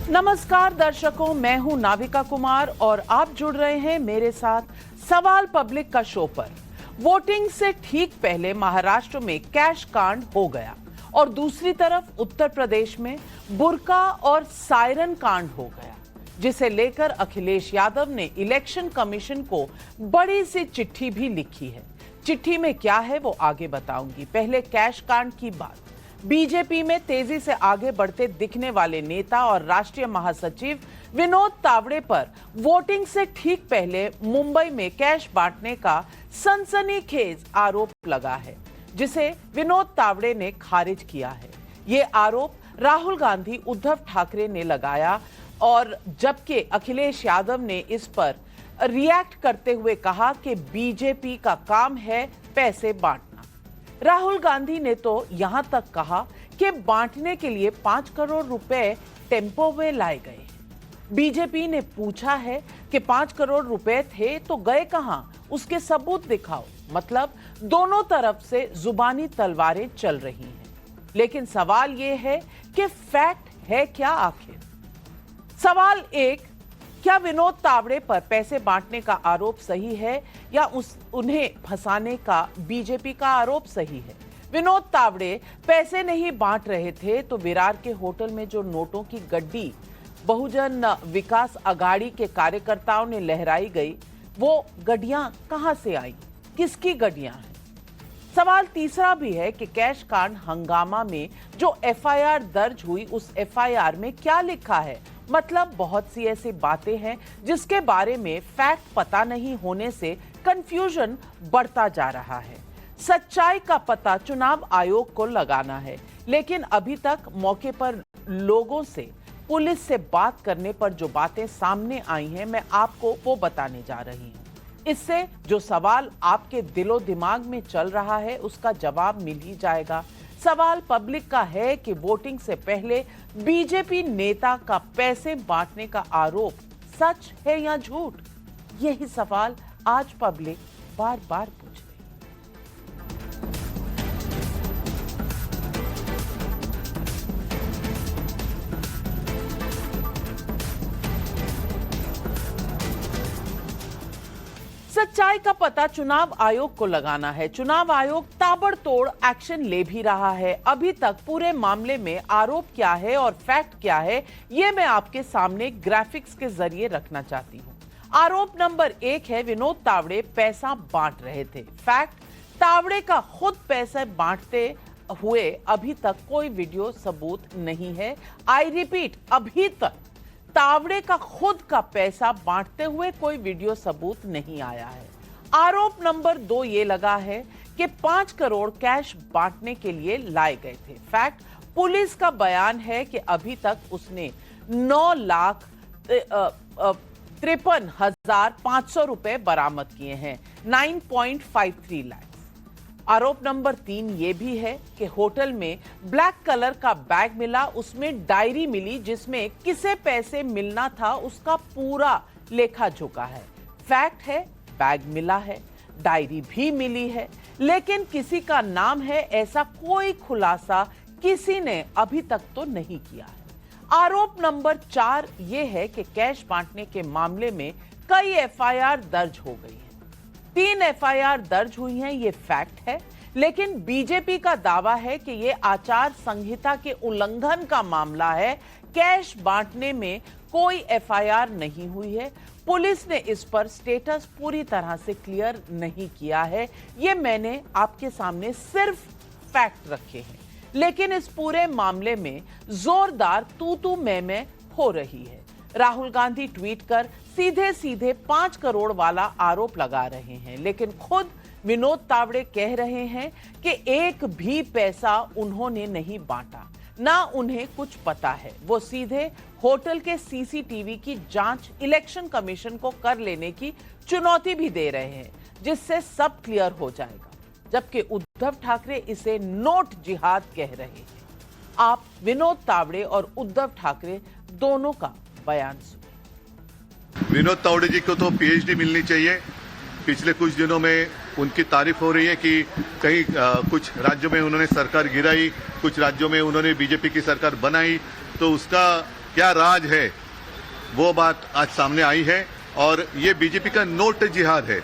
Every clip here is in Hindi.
नमस्कार दर्शकों, मैं हूं नाविका कुमार और आप जुड़ रहे हैं मेरे साथ सवाल पब्लिक का शो पर। वोटिंग से ठीक पहले महाराष्ट्र में कैश कांड हो गया और दूसरी तरफ उत्तर प्रदेश में बुर्का और सायरन कांड हो गया, जिसे लेकर अखिलेश यादव ने इलेक्शन कमीशन को बड़ी सी चिट्ठी भी लिखी है। चिट्ठी में क्या है वो आगे बताऊंगी। पहले कैश कांड की बात। बीजेपी में तेजी से आगे बढ़ते दिखने वाले नेता और राष्ट्रीय महासचिव विनोद तावड़े पर वोटिंग से ठीक पहले मुंबई में कैश बांटने का सनसनीखेज आरोप लगा है, जिसे विनोद तावड़े ने खारिज किया है। ये आरोप राहुल गांधी, उद्धव ठाकरे ने लगाया और जबकि अखिलेश यादव ने इस पर रिएक्ट करते हुए कहा कि बीजेपी का काम है पैसे बांटना। राहुल गांधी ने तो यहां तक कहा कि बांटने के लिए 5 करोड़ रुपए टेम्पो में लाए गए। बीजेपी ने पूछा है कि 5 करोड़ रुपए थे तो गए कहां, उसके सबूत दिखाओ। मतलब दोनों तरफ से जुबानी तलवारें चल रही हैं। लेकिन सवाल यह है कि फैक्ट है क्या आखिर। सवाल एक, क्या विनोद तावड़े पर पैसे बांटने का आरोप सही है या उन्हें फंसाने का बीजेपी का आरोप सही है? विनोद तावड़े पैसे नहीं बांट रहे थे तो विरार के होटल में जो नोटों की गड्डी बहुजन विकास अघाड़ी के कार्यकर्ताओं ने लहराई गई, वो गड्डियां कहां से आई, किसकी गड्डियां हैं? सवाल तीसरा भी है कि कैश कांड हंगामा में जो एफआईआर दर्ज हुई, उस एफआईआर में क्या लिखा है? मतलब बहुत सी ऐसी बातें हैं जिसके बारे में फैक्ट पता नहीं होने से कंफ्यूजन बढ़ता जा रहा है। सच्चाई का पता चुनाव आयोग को लगाना है, लेकिन अभी तक मौके पर लोगों से, पुलिस से बात करने पर जो बातें सामने आई हैं, मैं आपको वो बताने जा रही हूं। इससे जो सवाल आपके दिलो दिमाग में चल रहा है उसका जवाब मिल ही जाएगा। सवाल पब्लिक का है कि वोटिंग से पहले बीजेपी नेता का पैसे बांटने का आरोप सच है या झूठ? यही सवाल आज पब्लिक बार बार पूछ रही है। सच्चाई का पता चुनाव आयोग को लगाना है। चुनाव आयोग ताबड़तोड़ एक्शन ले भी रहा है। अभी तक पूरे मामले में आरोप क्या है और फैक्ट क्या है, ये मैं आपके सामने ग्राफिक्स के जरिए रखना चाहती हूँ। आरोप नंबर 1 है विनोद तावड़े पैसा बांट रहे थे। फैक्ट, तावड़े का खुद पैसे बांटते हुए अभी तक कोई वीडियो सबूत नहीं है। आई रिपीट, अभी तक तावड़े का खुद का पैसा बांटते हुए कोई वीडियो सबूत नहीं आया है। आरोप नंबर 2 ये लगा है कि 5 करोड़ कैश बांटने के लिए लाए गए थे। फैक्ट, पुलिस का बयान है कि अभी तक उसने 9,53,500 रुपए बरामद किए हैं, 9.53 लाख। आरोप नंबर 3 ये भी है कि होटल में ब्लैक कलर का बैग मिला, उसमें डायरी मिली जिसमें किसे पैसे मिलना था उसका पूरा लेखा जोखा है। फैक्ट है, बैग मिला है, डायरी भी मिली है, लेकिन किसी का नाम है ऐसा कोई खुलासा किसी ने अभी तक तो नहीं किया है। आरोप नंबर 4 ये है कि कैश बांटने के मामले में कई एफआईआर दर्ज हो गई है। 3 एफआईआर दर्ज हुई हैं, ये फैक्ट है। लेकिन बीजेपी का दावा है कि ये आचार संहिता के उल्लंघन का मामला है। कैश बांटने में कोई एफआईआर नहीं हुई है। पुलिस ने इस पर स्टेटस पूरी तरह से क्लियर नहीं किया है। ये मैंने आपके सामने सिर्फ फैक्ट रखे हैं, लेकिन इस पूरे मामले में जोरदार तू मैं हो रही है। राहुल गांधी ट्वीट कर सीधे सीधे 5 करोड़ वाला आरोप लगा रहे हैं, लेकिन खुद विनोद तावड़े कह रहे हैं कि एक भी पैसा उन्होंने नहीं बांटा, ना उन्हें कुछ पता है। वो सीधे होटल के सीसीटीवी की जांच इलेक्शन कमीशन को कर लेने की चुनौती भी दे रहे हैं, जिससे सब क्लियर हो जाएगा। जबकि उद्धव ठाकरे इसे नोट जिहाद कह रहे हैं। आप विनोद तावड़े और उद्धव ठाकरे दोनों का बयान सुनिए। विनोद तावड़े जी को तो पीएचडी मिलनी चाहिए। पिछले कुछ दिनों में उनकी तारीफ हो रही है कि कहीं कुछ राज्यों में उन्होंने सरकार गिराई, कुछ राज्यों में उन्होंने बीजेपी की सरकार बनाई, तो उसका क्या राज है, वो बात आज सामने आई है। और ये बीजेपी का नोट जिहाद है।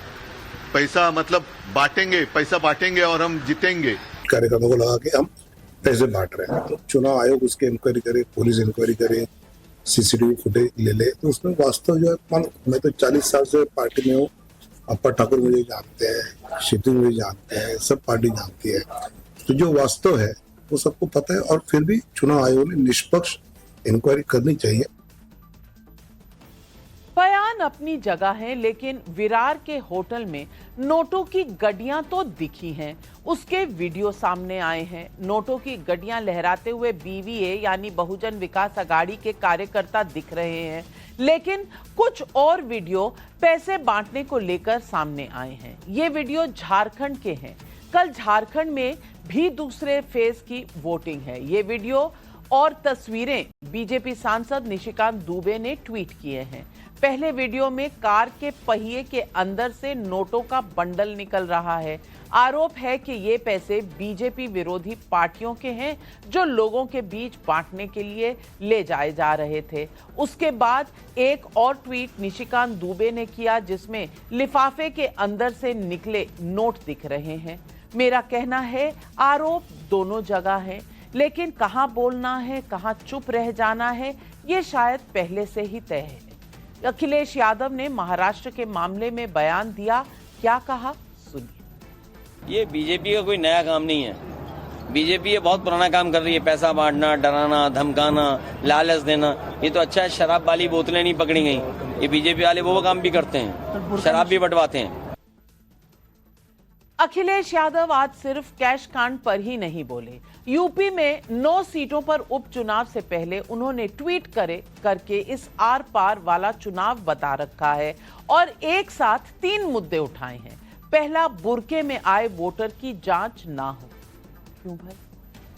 पैसा मतलब बांटेंगे, पैसा बांटेंगे और हम जीतेंगे। कार्यकर्ताओं को लगा के हम पैसे बांट रहे हैं, तो चुनाव आयोग उसकी इंक्वायरी करे, पुलिस इंक्वायरी करे, सीसीटीवी फुटेज ले ले, तो उसमें वास्तव जो है, मैं तो 40 साल से पार्टी में हूँ। अप्पा ठाकुर मुझे जानते हैं, शितु मुझे जानते हैं, सब पार्टी जानती है। तो जो वास्तव है वो सबको पता है, और फिर भी चुनाव आयोग ने निष्पक्ष इंक्वायरी करनी चाहिए। बयान अपनी जगह है, लेकिन विरार के होटल में नोटों की गड्डियां तो दिखी हैं, उसके वीडियो सामने आए हैं। नोटों की गड्डियां लहराते हुए बीवीए यानी बहुजन विकास अघाड़ी के कार्यकर्ता दिख रहे हैं, लेकिन कुछ और वीडियो पैसे बांटने को लेकर सामने आए हैं। ये वीडियो झारखंड के हैं। कल झारखंड में भी दूसरे फेज की वोटिंग है। ये वीडियो और तस्वीरें बीजेपी सांसद निशिकांत दुबे ने ट्वीट किए हैं। पहले वीडियो में कार के पहिए के अंदर से नोटों का बंडल निकल रहा है। आरोप है कि ये पैसे बीजेपी विरोधी पार्टियों के हैं, जो लोगों के बीच बांटने के लिए ले जाए जा रहे थे। उसके बाद एक और ट्वीट निशिकांत दुबे ने किया, जिसमें लिफाफे के अंदर से निकले नोट दिख रहे हैं। मेरा कहना है आरोप दोनों जगह है, लेकिन कहां बोलना है, कहां चुप रह जाना है, ये शायद पहले से ही तय है। अखिलेश यादव ने महाराष्ट्र के मामले में बयान दिया, क्या कहा सुनिए। ये बीजेपी का कोई नया काम नहीं है। बीजेपी ये बहुत पुराना काम कर रही है, पैसा बांटना, डराना, धमकाना, लालच देना। ये तो अच्छा है शराब वाली बोतलें नहीं पकड़ी गई। ये बीजेपी वाले वो काम भी करते हैं, शराब भी बंटवाते हैं। अखिलेश यादव आज सिर्फ कैश कांड पर ही नहीं बोले। यूपी में 9 सीटों पर उपचुनाव से पहले उन्होंने ट्वीट करके इस आर पार वाला चुनाव बता रखा है और एक साथ 3 मुद्दे उठाए हैं। पहला, बुरके में आए वोटर की जांच ना हो। क्यों भाई?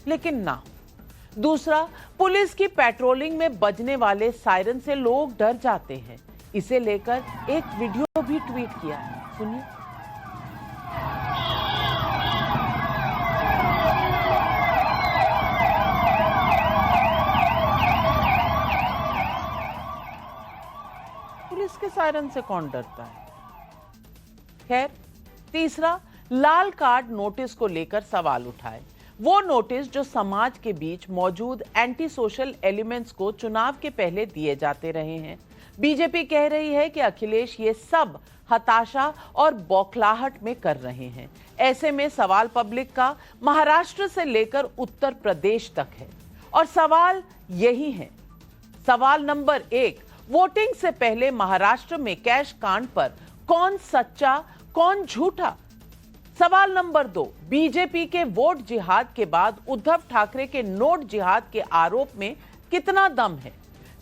लेकिन ना हो। दूसरा, पुलिस की पेट्रोलिंग में बजने वाले सायरन से लोग डर जाते हैं। इसे लेकर एक वीडियो भी ट्वीट किया है, सुनिए। पुलिस के सायरन से कौन डरता है? खैर, तीसरा, लाल कार्ड नोटिस को लेकर सवाल उठाए। वो नोटिस जो समाज के बीच मौजूद एंटी सोशल एलिमेंट्स को चुनाव के पहले दिए जाते रहे हैं। बीजेपी कह रही है कि अखिलेश ये सब हताशा और बौखलाहट में कर रहे हैं। ऐसे में सवाल पब्लिक का महाराष्ट्र से लेकर उत्तर प्रदेश तक है और सवाल यही है। सवाल नंबर 1, वोटिंग से पहले महाराष्ट्र में कैश कांड पर कौन सच्चा कौन झूठा? सवाल नंबर 2, बीजेपी के वोट जिहाद के बाद उद्धव ठाकरे के नोट जिहाद के आरोप में कितना दम है?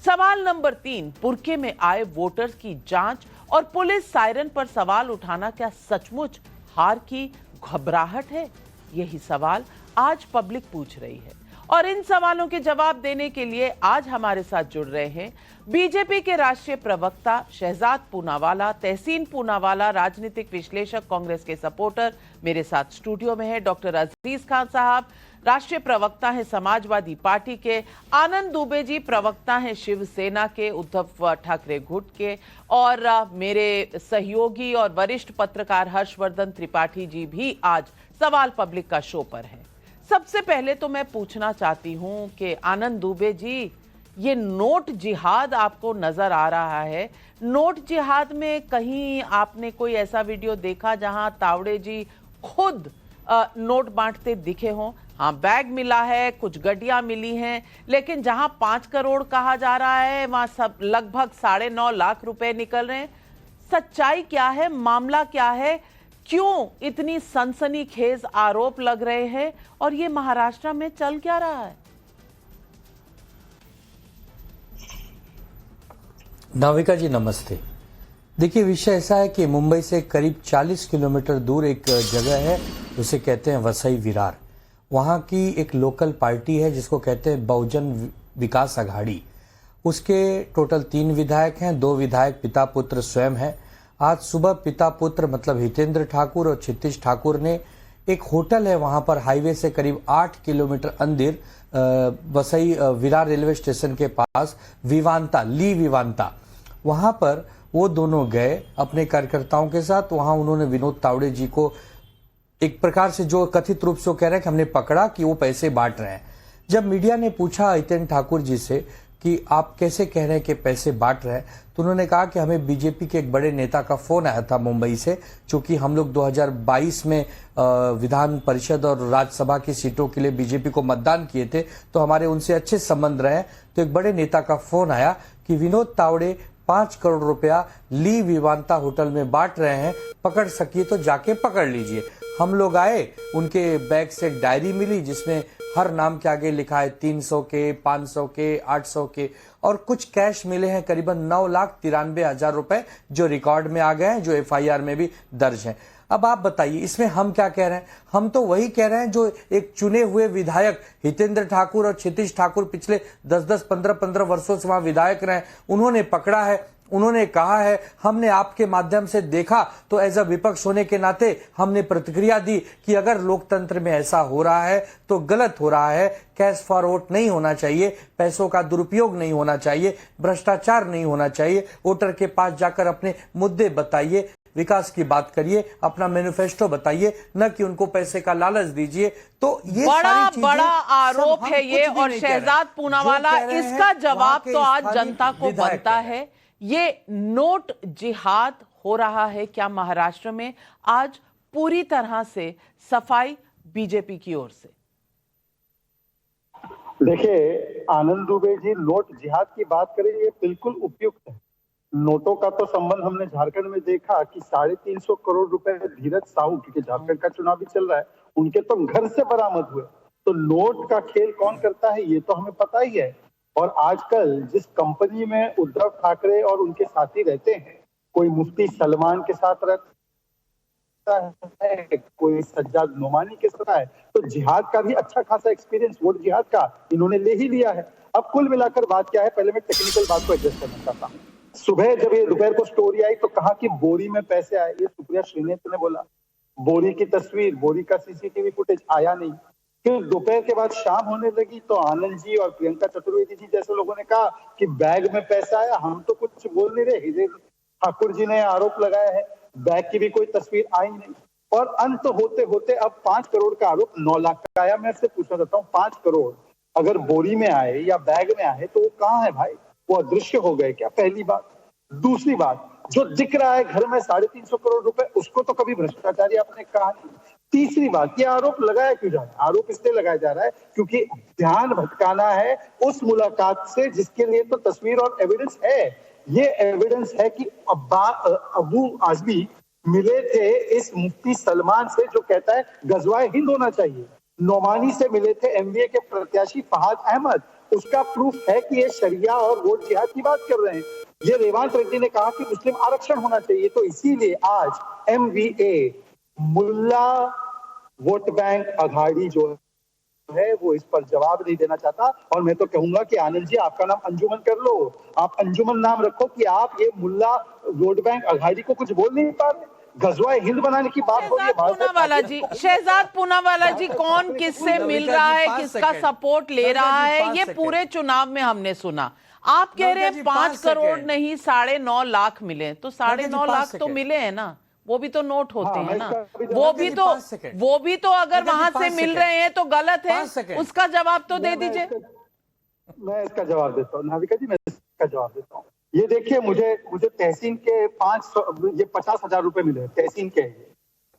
सवाल नंबर 3, बुरके में आए वोटर्स की जांच और पुलिस सायरन पर सवाल उठाना क्या सचमुच हार की घबराहट है? यही सवाल आज पब्लिक पूछ रही है और इन सवालों के जवाब देने के लिए आज हमारे साथ जुड़ रहे हैं बीजेपी के राष्ट्रीय प्रवक्ता शहजाद पूनावाला, तहसीन पूनावाला, राजनीतिक विश्लेषक, कांग्रेस के सपोर्टर। मेरे साथ स्टूडियो में है डॉक्टर अजीज खान साहब, राष्ट्रीय प्रवक्ता हैं समाजवादी पार्टी के। आनंद दुबे जी प्रवक्ता हैं शिवसेना के, उद्धव ठाकरे गुट के। और मेरे सहयोगी और वरिष्ठ पत्रकार हर्षवर्धन त्रिपाठी जी भी आज सवाल पब्लिक का शो पर है। सबसे पहले तो मैं पूछना चाहती हूं कि आनंद दुबे जी, ये नोट जिहाद आपको नजर आ रहा है। नोट जिहाद में कहीं आपने कोई ऐसा वीडियो देखा जहां तावड़े जी खुद नोट बांटते दिखे हों? हाँ, बैग मिला है, कुछ गड्डियां मिली हैं, लेकिन जहां 5 करोड़ कहा जा रहा है वहां सब लगभग 9.5 लाख रुपए निकल रहे हैं। सच्चाई क्या है? मामला क्या है? क्यों इतनी सनसनीखेज आरोप लग रहे हैं और ये महाराष्ट्र में चल क्या रहा है? नाविका जी नमस्ते। देखिए, विषय ऐसा है कि मुंबई से करीब 40 किलोमीटर दूर एक जगह है, उसे कहते हैं वसई विरार। वहाँ की एक लोकल पार्टी है जिसको कहते हैं बहुजन विकास अघाड़ी। उसके टोटल 3 विधायक हैं, 2 विधायक पिता पुत्र स्वयं हैं। आज सुबह पिता पुत्र मतलब हितेंद्र ठाकुर और क्षितिज ठाकुर ने एक होटल है वहां पर हाईवे से करीब 8 किलोमीटर अंदर वसई विरार रेलवे स्टेशन के पास विवांता, वहां पर वो दोनों गए अपने कार्यकर्ताओं के साथ। वहां उन्होंने विनोद तावड़े जी को एक प्रकार से जो कथित रूप से वो कह रहे हैं कि हमने पकड़ा कि वो पैसे बांट रहे हैं। जब मीडिया ने पूछा हितेन ठाकुर जी से कि आप कैसे कह रहे हैं कि पैसे बांट रहे हैं, तो उन्होंने कहा कि हमें बीजेपी के एक बड़े नेता का फोन आया था मुंबई से, क्योंकि हम लोग 2022 में विधान परिषद और राज्यसभा की सीटों के लिए बीजेपी को मतदान किए थे, तो हमारे उनसे अच्छे संबंध रहे। तो एक बड़े नेता का फोन आया कि विनोद तावड़े 5 करोड़ रुपया ली विवांता होटल में बांट रहे हैं, पकड़ सकिए तो जाके पकड़ लीजिए। हम लोग आए, उनके बैग से एक डायरी मिली जिसमें हर नाम के आगे लिखा है 300 के, 500 के, 800 के, और कुछ कैश मिले हैं करीबन 9,93,000 रुपए, जो रिकॉर्ड में आ गए हैं, जो FIR में भी दर्ज हैं। अब आप बताइए इसमें हम क्या कह रहे हैं? हम तो वही कह रहे हैं जो एक चुने हुए विधायक हितेंद्र ठाकुर और क्षितिज ठाकुर पिछले 10-10, 15-15 वर्षों से वहां विधायक रहे, उन्होंने पकड़ा है, उन्होंने कहा है, हमने आपके माध्यम से देखा तो एज अ विपक्ष होने के नाते हमने प्रतिक्रिया दी कि अगर लोकतंत्र में ऐसा हो रहा है तो गलत हो रहा है, कैश फॉर वोट नहीं होना चाहिए, पैसों का दुरुपयोग नहीं होना चाहिए, भ्रष्टाचार नहीं होना चाहिए, वोटर के पास जाकर अपने मुद्दे बताइए, विकास की बात करिए, अपना मैनिफेस्टो बताइए, न कि उनको पैसे का लालच दीजिए। तो ये बड़ा आरोप है ये, और शहजाद पूनावाला इसका जवाब तो आज जनता को बनता है। ये नोट जिहाद हो रहा है क्या महाराष्ट्र में? आज पूरी तरह से सफाई बीजेपी की ओर से। देखिए आनंद दुबे जी, नोट जिहाद की बात करें ये बिल्कुल उपयुक्त है। नोटों का तो संबंध हमने झारखंड में देखा कि 350 करोड़ रुपए धीरज साहू, क्योंकि झारखंड का चुनाव भी चल रहा है, उनके तो घर से बरामद हुए। तो नोट का खेल कौन करता है ये तो हमें पता ही है। और आजकल जिस कंपनी में उद्धव ठाकरे और उनके साथी रहते हैं, कोई मुफ्ती सलमान के साथ रहता है, कोई सज्जाद नोमानी के साथ है, तो जिहाद का भी अच्छा खासा एक्सपीरियंस वोट जिहाद का इन्होंने ले ही लिया है। अब कुल मिलाकर बात क्या है, पहले मैं टेक्निकल बात को एड्रेस करना चाहता हूँ। सुबह जब ये दोपहर को स्टोरी आई तो कहा कि बोरी में पैसे आए, ये सुप्रिया श्रीनेत्र ने बोला। बोरी की तस्वीर, बोरी का CCTV फुटेज आया नहीं। फिर दोपहर के बाद शाम होने लगी तो आनंद जी और प्रियंका चतुर्वेदी जी जैसे लोगों ने कहा कि बैग में पैसा आया, हम तो कुछ बोल नहीं रहे। हितेंद्र ठाकुर जी ने आरोप लगाया है, बैग की भी कोई तस्वीर आई नहीं। और अंत होते होते अब 5 करोड़ का आरोप 9 लाख का आया। मैं आपसे पूछना चाहता हूँ, 5 करोड़ अगर बोरी में आए या बैग में आए तो वो कहाँ है भाई? वो अदृश्य हो गए क्या? पहली बात। दूसरी बात, जो दिख रहा है घर में 350 करोड़ रुपए, उसको तो कभी भ्रष्टाचारी आपने कहा नहीं। तीसरी बात, ये आरोप लगाया क्यों जा रहा है? आरोप इसलिए लगाया जा रहा है क्योंकि ध्यान भटकाना है उस मुलाकात से जिसके लिए तो तस्वीर और एविडेंस है। ये एविडेंस है कि अबू आजमी मिले थे इस मुफ्ती सलमान से जो कहता है गजवाए हिंद होना चाहिए। नोमानी से मिले थे MBA के प्रत्याशी फहाद अहमद, उसका प्रूफ है कि ये शरिया और वोट जिहाद की बात कर रहे हैं। ये रेवांत रेड्डी ने कहा कि मुस्लिम आरक्षण होना चाहिए। तो इसीलिए आज MBA मुल्ला वोट बैंक अघाड़ी जो है वो इस पर जवाब नहीं देना चाहता। और मैं तो कहूंगा कि आनंद जी, आपका नाम अंजुमन कर लो, आप अंजुमन नाम रखो कि आप ये मुल्ला वोट बैंक अघाड़ी को कुछ बोल नहीं पा रहे। गजवाए हिंद बनाने की बात हो रही है। शहजाद पूनावाला जी, कौन किससे मिल रहा है, किसका सपोर्ट ले रहा है, ये पूरे चुनाव में हमने सुना। आप कह रहे हैं 5 करोड़ नहीं 9.5 लाख मिले, तो 9.5 लाख तो मिले हैं ना, वो भी तो नोट होते हैं ना, वो भी तो अगर वहां से मिल रहे हैं तो गलत है। उसका जवाब तो दे दीजिए। मैं इसका जवाब देता हूँ नाविका जी, मैं इसका जवाब देता हूँ। ये देखिए, मुझे तहसीन के 50,000 रुपए मिले, तहसीन के।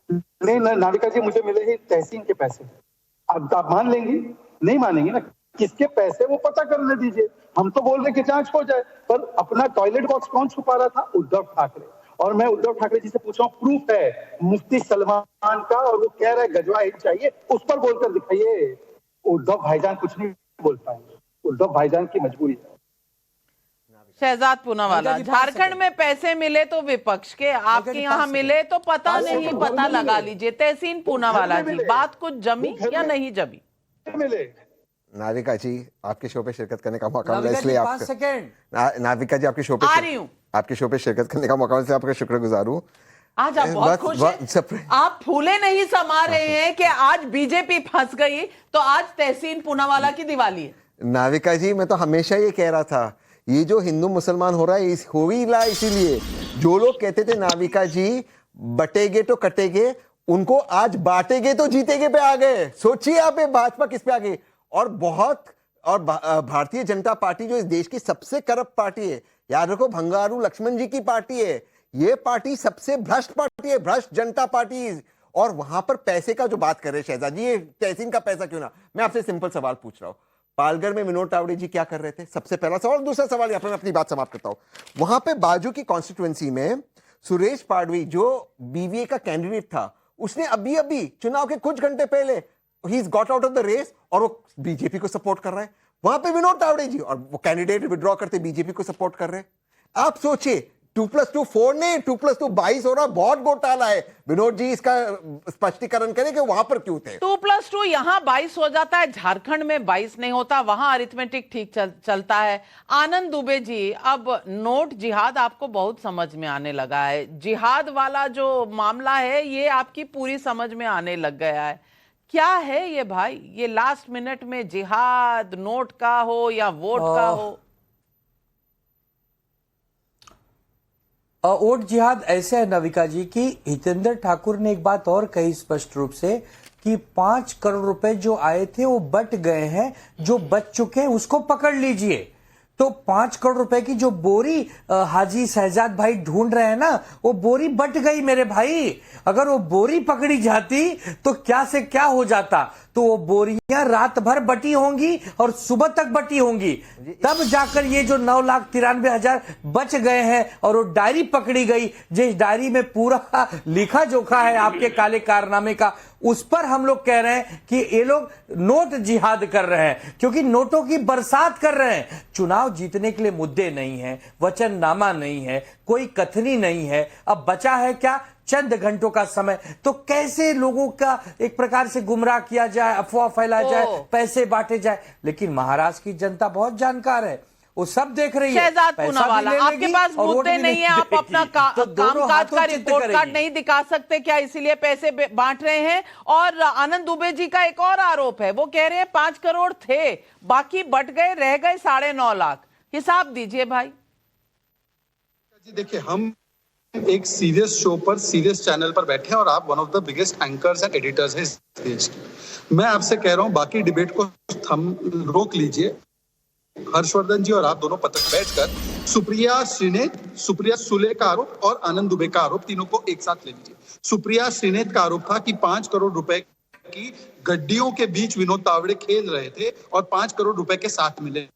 नहीं नाविका जी, मुझे मिले ही तहसीन के पैसे। अब आप मान लेंगी? नहीं मानेंगे ना। किसके पैसे वो पता करने दीजिए। हम तो बोल रहे कि जांच हो जाए, पर अपना टॉयलेट बॉक्स कौन छुपा रहा था? उद्धव ठाकरे। और मैं उद्धव ठाकरे जी से पूछ रहा हूँ, प्रूफ है मुफ्ती सलमान का, और वो कह रहा है गजवा हिंद चाहिए, उस पर बोलकर दिखाइए। उद्धव भाईजान कुछ नहीं बोल पाएंगे, उद्धव भाईजान की मजबूरी है। शहजाद पूनावाला, झारखंड में पैसे मिले तो विपक्ष के, आपके यहाँ मिले तो पता नहीं, पता लगा लीजिए। तहसीन पूनावाला जी, बात कुछ जमी या नहीं जमी? मिले। नाविका जी, आपके शो पे शिरकत करने का मौका मिला, इसलिए नाविका जी आपके शो पे शिरकत करने का मौका मिला, इसलिए आपका शुक्रगुजार हूँ। आज आप बहुत खुश हैं। आप फूले नहीं समा रहे हैं कि आज बीजेपी फंस गई तो आज तहसीन पूनावाला की दिवाली है। नाविका जी, मैं तो हमेशा ये कह रहा था, ये जो हिंदू मुसलमान हो रहा है हो ही रहा, इसीलिए जो लोग कहते थे नाविका जी बटेगे तो कटेगे, उनको आज बांटेगे तो जीतेगे पे आ गए। सोचिए आप, भाजपा किस पे आ गई। और भारतीय जनता पार्टी जो इस देश की सबसे करप्ट पार्टी है, याद रखो भंगारू लक्ष्मण जी की पार्टी है, ये पार्टी सबसे भ्रष्ट पार्टी है, भ्रष्ट जनता पार्टी। और वहां पर पैसे का जो बात कर रहे हैं शहजाद जी, ये तहसीन का पैसा क्यों ना, मैं आपसे सिंपल सवाल पूछ रहा हूं, पालघर में विनोद तावड़े जी क्या कर रहे थे? सबसे पहला सवाल। दूसरा सवाल, यहाँ पर मैं अपनी बात समाप्त करता हूं। वहां पे बाजू की कॉन्स्टिट्युएंसी में सुरेश पाडवी जो बीवीए का कैंडिडेट था, उसने अभी अभी चुनाव के कुछ घंटे पहले he is got out of the race और वो बीजेपी को सपोर्ट कर रहा है। वहां पे विनोद तावड़े जी और वो कैंडिडेट विड्रॉ करते बीजेपी को सपोर्ट कर रहे हैं। आप सोचिए, 2+2 4 नहीं, 2+2 22 हो रहा, बहुत घोटाला है। विनोद जी इसका स्पष्टीकरण करें कि वहां पर क्यों थे? 2+2 यहां 22 हो जाता है, झारखंड में 22 नहीं होता, वहां अरिथमेटिक ठीक चलता है। आनंद दुबे जी, अब नोट जिहाद आपको बहुत समझ में आने लगा है, जिहाद वाला जो मामला है ये आपकी पूरी समझ में आने लग गया है। क्या है ये भाई, ये लास्ट मिनट में जिहाद नोट का हो या वोट का हो? वोट जिहाद ऐसे है नविका जी की हितेंद्र ठाकुर ने एक बात और कही स्पष्ट रूप से कि 5 करोड़ रुपए जो आए थे वो बट गए हैं, जो बच चुके हैं उसको पकड़ लीजिए। तो 5 करोड़ रुपए की जो बोरी हाजी शहजाद भाई ढूंढ रहे हैं ना, वो बोरी बट गई मेरे भाई। अगर वो बोरी पकड़ी जाती तो क्या से क्या हो जाता, तो वो बोरियां रात भर बटी होंगी और सुबह तक बटी होंगी, तब जाकर ये जो 9,93,000 बच गए हैं और वो डायरी पकड़ी गई, जिस डायरी में पूरा लिखा जोखा है आपके काले कारनामे का, उस पर हम लोग कह रहे हैं कि ये लोग नोट जिहाद कर रहे हैं, क्योंकि नोटों की बरसात कर रहे हैं। चुनाव जीतने के लिए मुद्दे नहीं है, वचननामा नहीं है, कोई कथनी नहीं है, अब बचा है क्या, चंद घंटों का समय। तो कैसे लोगों का एक प्रकार से गुमराह किया जाए, अफवाह फैला जाए, पैसे बांटे जाए। लेकिन महाराष्ट्र की जनता बहुत जानकार है, वो सब देख रही है। शहजाद पूनावाला, आपके पास मुद्दे नहीं है, आप अपना कामकाज का रिपोर्ट कार्ड नहीं दिखा सकते क्या, इसीलिए पैसे बांट रहे हैं? और आनंद दुबे जी का एक और आरोप है, वो कह रहे हैं 5 करोड़ थे, बाकी बट गए, रह गए 9.5 लाख। हिसाब दीजिए भाई जी। देखिए, हम एक सीरियस शो पर, सीरियस चैनल पर बैठे हैं और आप one of the biggest anchors and editors हैं इस देश के। मैं आपसे कह रहा हूं, बाकी डिबेट को हम रोक लीजिए। हर्षवर्धन जी और आप दोनों पत्र बैठकर सुप्रिया सुले का आरोप और आनंद दुबे का आरोप, तीनों को एक साथ ले लीजिए। सुप्रिया श्रीनेत का आरोप था कि 5 करोड़ रुपए की गड्डियों के बीच विनोद तावड़े खेल रहे थे और 5 करोड़ रुपए के साथ मिले।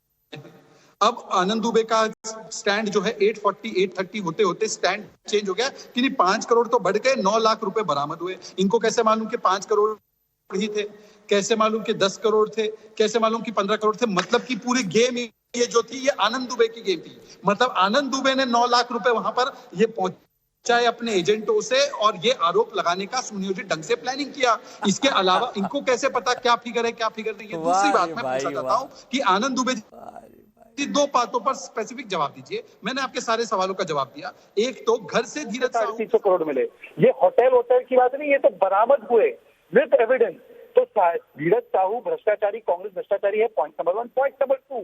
अब आनंद दुबे का स्टैंड जो है 840 830 होते होते स्टैंड चेंज हो गया कि नहीं, 5 करोड़ तो बढ़ गए, 9 लाख रुपए बरामद हुए। इनको कैसे मालूम कि 5 करोड़ ही थे, कैसे मालूम कि 10 करोड़ थे, कैसे मालूम कि 15 करोड़ थे? मतलब कि पूरी गेम ये जो थी, ये आनंद दुबे की गेम थी। मतलब आनंद दुबे ने 9 लाख रुपए वहां पर ये पहुंचाए अपने एजेंटों से और ये आरोप लगाने का सुनियोजित ढंग से प्लानिंग किया। इसके अलावा इनको कैसे पता क्या फिगर है क्या फिगर नहीं है? दूसरी बात मैं पूछना चाहता हूँ कि आनंद दुबे 2 बातों पर स्पेसिफिक जवाब दीजिए। मैंने आपके सारे सवालों का जवाब दिया। एक तो घर से धीरज 350 करोड़ मिले, ये होटल की बात नहीं, ये तो बरामद हुए विद एविडेंस। तो धीरज साहू भ्रष्टाचारी, कांग्रेस भ्रष्टाचारी है, point number 1। Point number 2,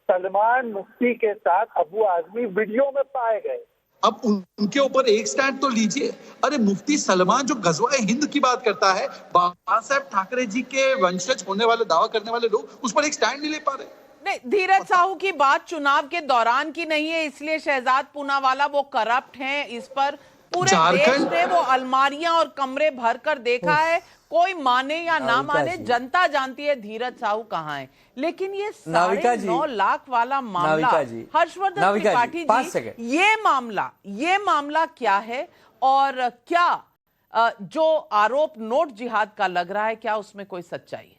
Salman Mufti के साथ अबू आजमी वीडियो में पाए गए। अब उनके ऊपर एक स्टैंड तो लीजिए। अरे मुफ्ती सलमान जो गजवाए हिंद की बात करता है, बाबा साहब ठाकरे जी के वंशज होने वाले दावा करने वाले लोग उस पर एक स्टैंड नहीं ले पा रहे। नहीं, धीरज साहू की बात चुनाव के दौरान की नहीं है, इसलिए शहजाद पूनावाला वो करप्ट हैं, इस पर पूरे देश ने वो अलमारियां और कमरे भर कर देखा है। कोई माने या ना माने, जनता जानती है धीरज साहू कहाँ है। लेकिन ये 9.5 लाख वाला मामला, हर्षवर्धन त्रिपाठी जी, ये मामला क्या है और क्या जो आरोप नोट जिहाद का लग रहा है, क्या उसमें कोई सच्चाई है?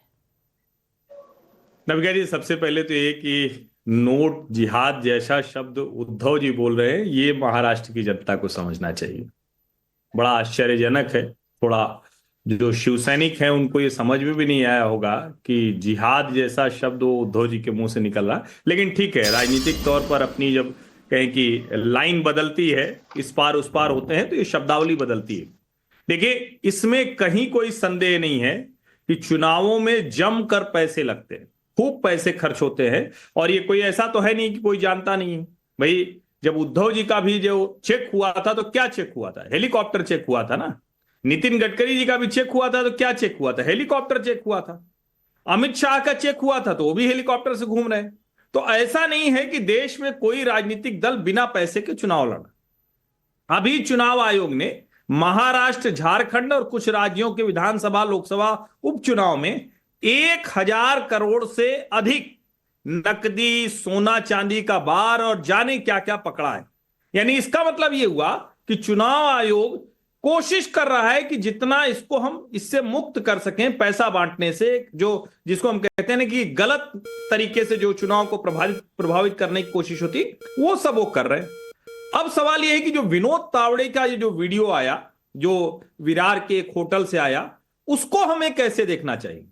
नविका जी, सबसे पहले तो ये कि नोट जिहाद जैसा शब्द उद्धव जी बोल रहे हैं, ये महाराष्ट्र की जनता को समझना चाहिए। बड़ा आश्चर्यजनक है। थोड़ा जो शिवसैनिक हैं उनको ये समझ में भी नहीं आया होगा कि जिहाद जैसा शब्द वो उद्धव जी के मुंह से निकल रहा। लेकिन ठीक है, राजनीतिक तौर पर अपनी जब कहें कि लाइन बदलती है, इस पार उस पार होते हैं तो ये शब्दावली बदलती है। देखिए, इसमें कहीं कोई संदेह नहीं है कि चुनावों में जमकर पैसे लगते हैं, खूब पैसे खर्च होते हैं, और ये कोई ऐसा तो है नहीं कि कोई जानता नहीं है। भाई, जब उद्धव जी का भी जो चेक हुआ था तो क्या चेक हुआ था? हेलीकॉप्टर चेक हुआ था ना। नितिन गडकरी जी का भी चेक हुआ था तो क्या चेक हुआ था? हेलीकॉप्टर चेक हुआ था। अमित शाह का चेक हुआ था तो वो भी हेलीकॉप्टर से घूम रहे हैं। तो ऐसा नहीं है कि देश में कोई राजनीतिक दल बिना पैसे के चुनाव लड़ा। अभी चुनाव आयोग ने महाराष्ट्र, झारखंड और कुछ राज्यों के विधानसभा, लोकसभा उपचुनाव में 1000 करोड़ से अधिक नकदी, सोना चांदी का बार और जाने क्या क्या पकड़ा है। यानी इसका मतलब यह हुआ कि चुनाव आयोग कोशिश कर रहा है कि जितना इसको हम इससे मुक्त कर सकें, पैसा बांटने से, जो जिसको हम कहते हैं ना कि गलत तरीके से जो चुनाव को प्रभावित करने की कोशिश होती, वो सब वो कर रहे हैं। अब सवाल यह है कि जो विनोद तावड़े का ये जो वीडियो आया, जो विरार के एक होटल से आया, उसको हमें कैसे देखना चाहिए?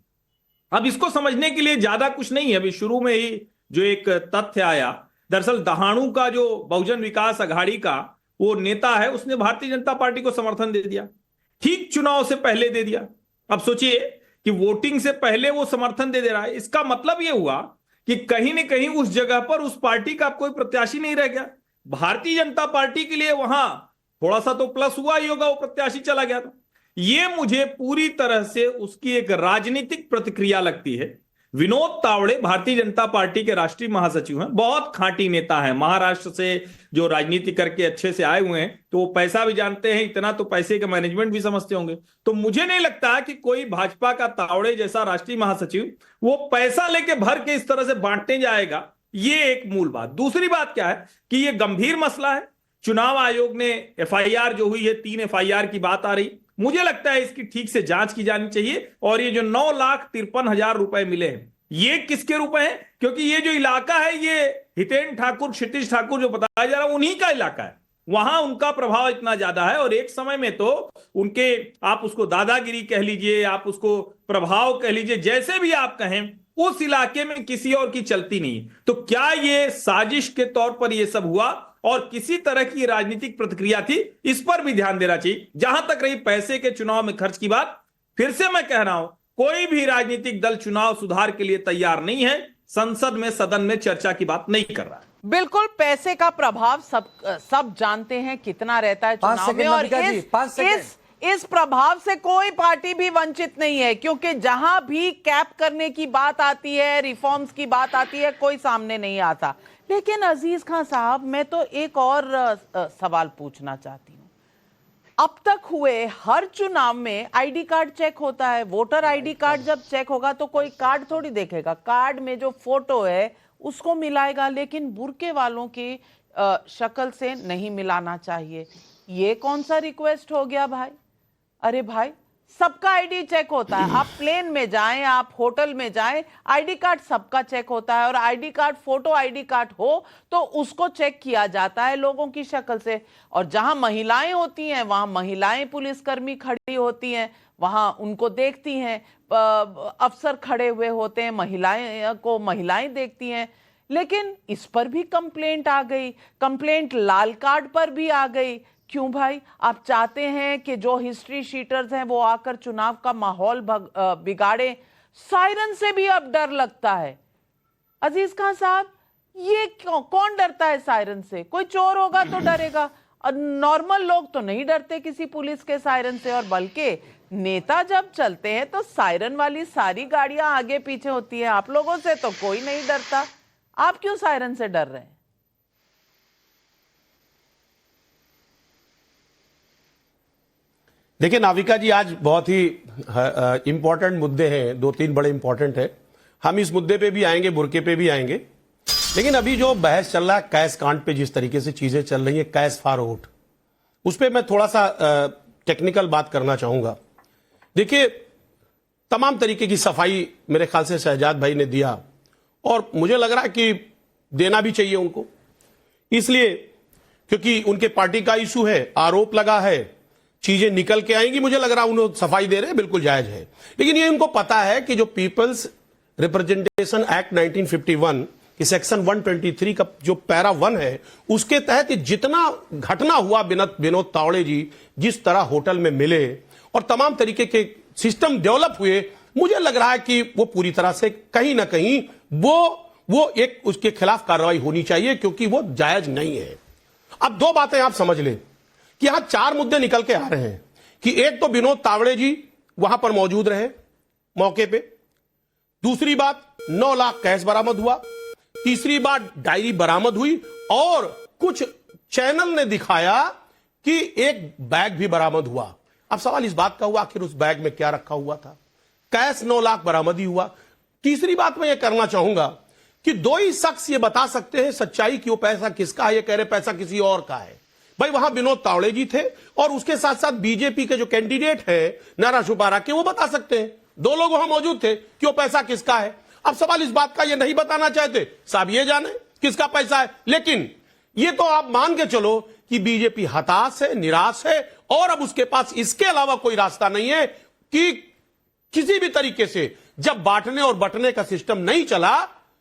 अब इसको समझने के लिए ज्यादा कुछ नहीं है। अभी शुरू में ही जो एक तथ्य आया, दरअसल दहाड़ू का जो बहुजन विकास अघाड़ी का वो नेता है, उसने भारतीय जनता पार्टी को समर्थन दे दिया, ठीक चुनाव से पहले दे दिया। अब सोचिए कि वोटिंग से पहले वो समर्थन दे रहा है। इसका मतलब यह हुआ कि कहीं ना कहीं उस जगह पर उस पार्टी का कोई प्रत्याशी नहीं रह गया। भारतीय जनता पार्टी के लिए वहां थोड़ा सा तो प्लस हुआ ही होगा, वो प्रत्याशी चला गया था। ये मुझे पूरी तरह से उसकी एक राजनीतिक प्रतिक्रिया लगती है। विनोद तावड़े भारतीय जनता पार्टी के राष्ट्रीय महासचिव हैं, बहुत खांटी नेता हैं, महाराष्ट्र से जो राजनीति करके अच्छे से आए हुए हैं, तो वो पैसा भी जानते हैं, इतना तो पैसे का मैनेजमेंट भी समझते होंगे। तो मुझे नहीं लगता कि कोई भाजपा का तावड़े जैसा राष्ट्रीय महासचिव वो पैसा लेके भर के इस तरह से बांटने जाएगा। ये एक मूल बात। दूसरी बात क्या है कि ये गंभीर मसला है। चुनाव आयोग ने एफआईआर जो हुई है, 3 एफआईआर की बात आ रही, मुझे लगता है इसकी ठीक से जांच की जानी चाहिए। और ये जो 9,53,000 रुपए मिले हैं, ये किसके रुपए हैं? क्योंकि ये जो इलाका है, ये हितेन ठाकुर, क्षितिज ठाकुर जो बताया जा रहा है, उन्हीं का इलाका है। वहां उनका प्रभाव इतना ज्यादा है, और एक समय में तो उनके, आप उसको दादागिरी कह लीजिए, आप उसको प्रभाव कह लीजिए, जैसे भी आप कहें, उस इलाके में किसी और की चलती नहीं। तो क्या ये साजिश के तौर पर ये सब हुआ और किसी तरह की राजनीतिक प्रतिक्रिया थी? इस पर भी ध्यान देना चाहिए। जहां तक रही पैसे के चुनाव में खर्च की बात, फिर से मैं कह रहा हूं, कोई भी राजनीतिक दल चुनाव सुधार के लिए तैयार नहीं है, संसद में, सदन में चर्चा की बात नहीं कर रहा है। बिल्कुल, पैसे का प्रभाव सब जानते हैं कितना रहता है चुनाव में, और इस प्रभाव से कोई पार्टी भी वंचित नहीं है, क्योंकि जहां भी कैप करने की बात आती है, रिफॉर्म्स की बात आती है, कोई सामने नहीं आता। लेकिन अजीज खान साहब, मैं तो एक और सवाल पूछना चाहती हूं। अब तक हुए हर चुनाव में आईडी कार्ड चेक होता है। वोटर आईडी कार्ड जब चेक होगा तो कोई कार्ड थोड़ी देखेगा, कार्ड में जो फोटो है उसको मिलाएगा, लेकिन बुर्के वालों की शक्ल से नहीं मिलाना चाहिए। ये कौन सा रिक्वेस्ट हो गया भाई? अरे भाई, सबका आईडी चेक होता है। आप प्लेन में जाएं, आप होटल में जाएं, आईडी कार्ड सबका चेक होता है। और ID card, photo ID card हो तो उसको चेक किया जाता है लोगों की शक्ल से। और जहां महिलाएं होती हैं, वहां महिलाएं पुलिसकर्मी खड़ी होती हैं, वहां उनको देखती हैं, अफसर खड़े हुए होते हैं, महिलाएं को महिलाएं देखती हैं। लेकिन इस पर भी कंप्लेंट आ गई, कंप्लेंट लाल कार्ड पर भी आ गई। क्यों भाई? आप चाहते हैं कि जो हिस्ट्री शीटर्स हैं वो आकर चुनाव का माहौल बिगाड़े। सायरन से भी अब डर लगता है। अजीज खान साहब, ये कौन डरता है सायरन से? कोई चोर होगा तो डरेगा, नॉर्मल लोग तो नहीं डरते किसी पुलिस के सायरन से। और बल्कि नेता जब चलते हैं तो सायरन वाली सारी गाड़ियां आगे पीछे होती हैं। आप लोगों से तो कोई नहीं डरता, आप क्यों सायरन से डर रहे हैं? देखिए नाविका जी, आज बहुत ही इंपॉर्टेंट मुद्दे हैं, 2-3 बड़े इंपॉर्टेंट है। हम इस मुद्दे पे भी आएंगे, बुर्के पे भी आएंगे। लेकिन अभी जो बहस चल रहा है कैश कांड पे, जिस तरीके से चीजें चल रही है, कैश फॉर वोट, उस पर मैं थोड़ा सा टेक्निकल बात करना चाहूंगा। देखिए, तमाम तरीके की सफाई मेरे ख्याल से शहजाद भाई ने दिया, और मुझे लग रहा है कि देना भी चाहिए उनको, इसलिए क्योंकि उनके पार्टी का इशू है, आरोप लगा है, चीजें निकल के आएंगी। मुझे लग रहा है उन्होंने सफाई दे रहे हैं, बिल्कुल जायज है। लेकिन ये उनको पता है कि जो पीपल्स रिप्रेजेंटेशन एक्ट 1951 कि सेक्शन 123 का जो पैरा 1 है उसके तहत जितना घटना हुआ विनोद तावड़े जी जिस तरह होटल में मिले और तमाम तरीके के सिस्टम डेवलप हुए, मुझे लग रहा है कि वो पूरी तरह से कहीं ना कहीं वो एक उसके खिलाफ कार्रवाई होनी चाहिए, क्योंकि वो जायज नहीं है। अब दो बातें आप समझ लें कि यहां 4 मुद्दे निकल के आ रहे हैं कि एक तो विनोद तावड़े जी वहां पर मौजूद रहे मौके पे, दूसरी बात 9 लाख कैश बरामद हुआ, तीसरी बात डायरी बरामद हुई और कुछ चैनल ने दिखाया कि एक बैग भी बरामद हुआ। अब सवाल इस बात का हुआ आखिर उस बैग में क्या रखा हुआ था। कैश 9 लाख बरामद ही हुआ। तीसरी बात मैं ये करना चाहूंगा कि 2 ही शख्स ये बता सकते हैं सच्चाई कि वो पैसा किसका है। ये कह रहे पैसा किसी और का है। भाई वहां विनोद तावड़े जी थे और उसके साथ साथ बीजेपी के जो कैंडिडेट है नारा छुपारा के, वो बता सकते हैं। 2 लोग वहां मौजूद थे कि वो पैसा किसका है। अब सवाल इस बात का ये नहीं बताना चाहते, साहब ये जाने किसका पैसा है। लेकिन ये तो आप मान के चलो कि बीजेपी हताश है, निराश है और अब उसके पास इसके अलावा कोई रास्ता नहीं है कि किसी भी तरीके से जब बांटने और बंटने का सिस्टम नहीं चला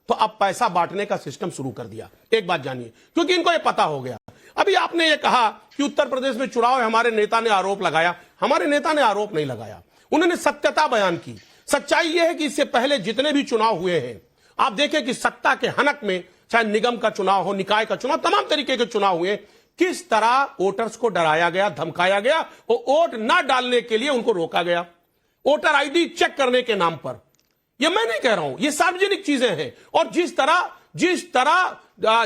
तो अब पैसा बांटने का सिस्टम शुरू कर दिया। एक बात जानिए, क्योंकि इनको यह पता हो गया। अभी आपने ये कहा कि उत्तर प्रदेश में चुनाव है, हमारे नेता ने आरोप लगाया। हमारे नेता ने आरोप नहीं लगाया, उन्होंने सत्यता बयान की। सच्चाई यह है कि इससे पहले जितने भी चुनाव हुए हैं, आप देखें कि सत्ता के हनक में चाहे निगम का चुनाव हो, निकाय का चुनाव, तमाम तरीके के चुनाव हुए, किस तरह वोटर्स को डराया गया, धमकाया गया और वोट ना डालने के लिए उनको रोका गया, वोटर आईडी चेक करने के नाम पर। यह मैं नहीं कह रहा हूं, यह सार्वजनिक चीजें हैं। और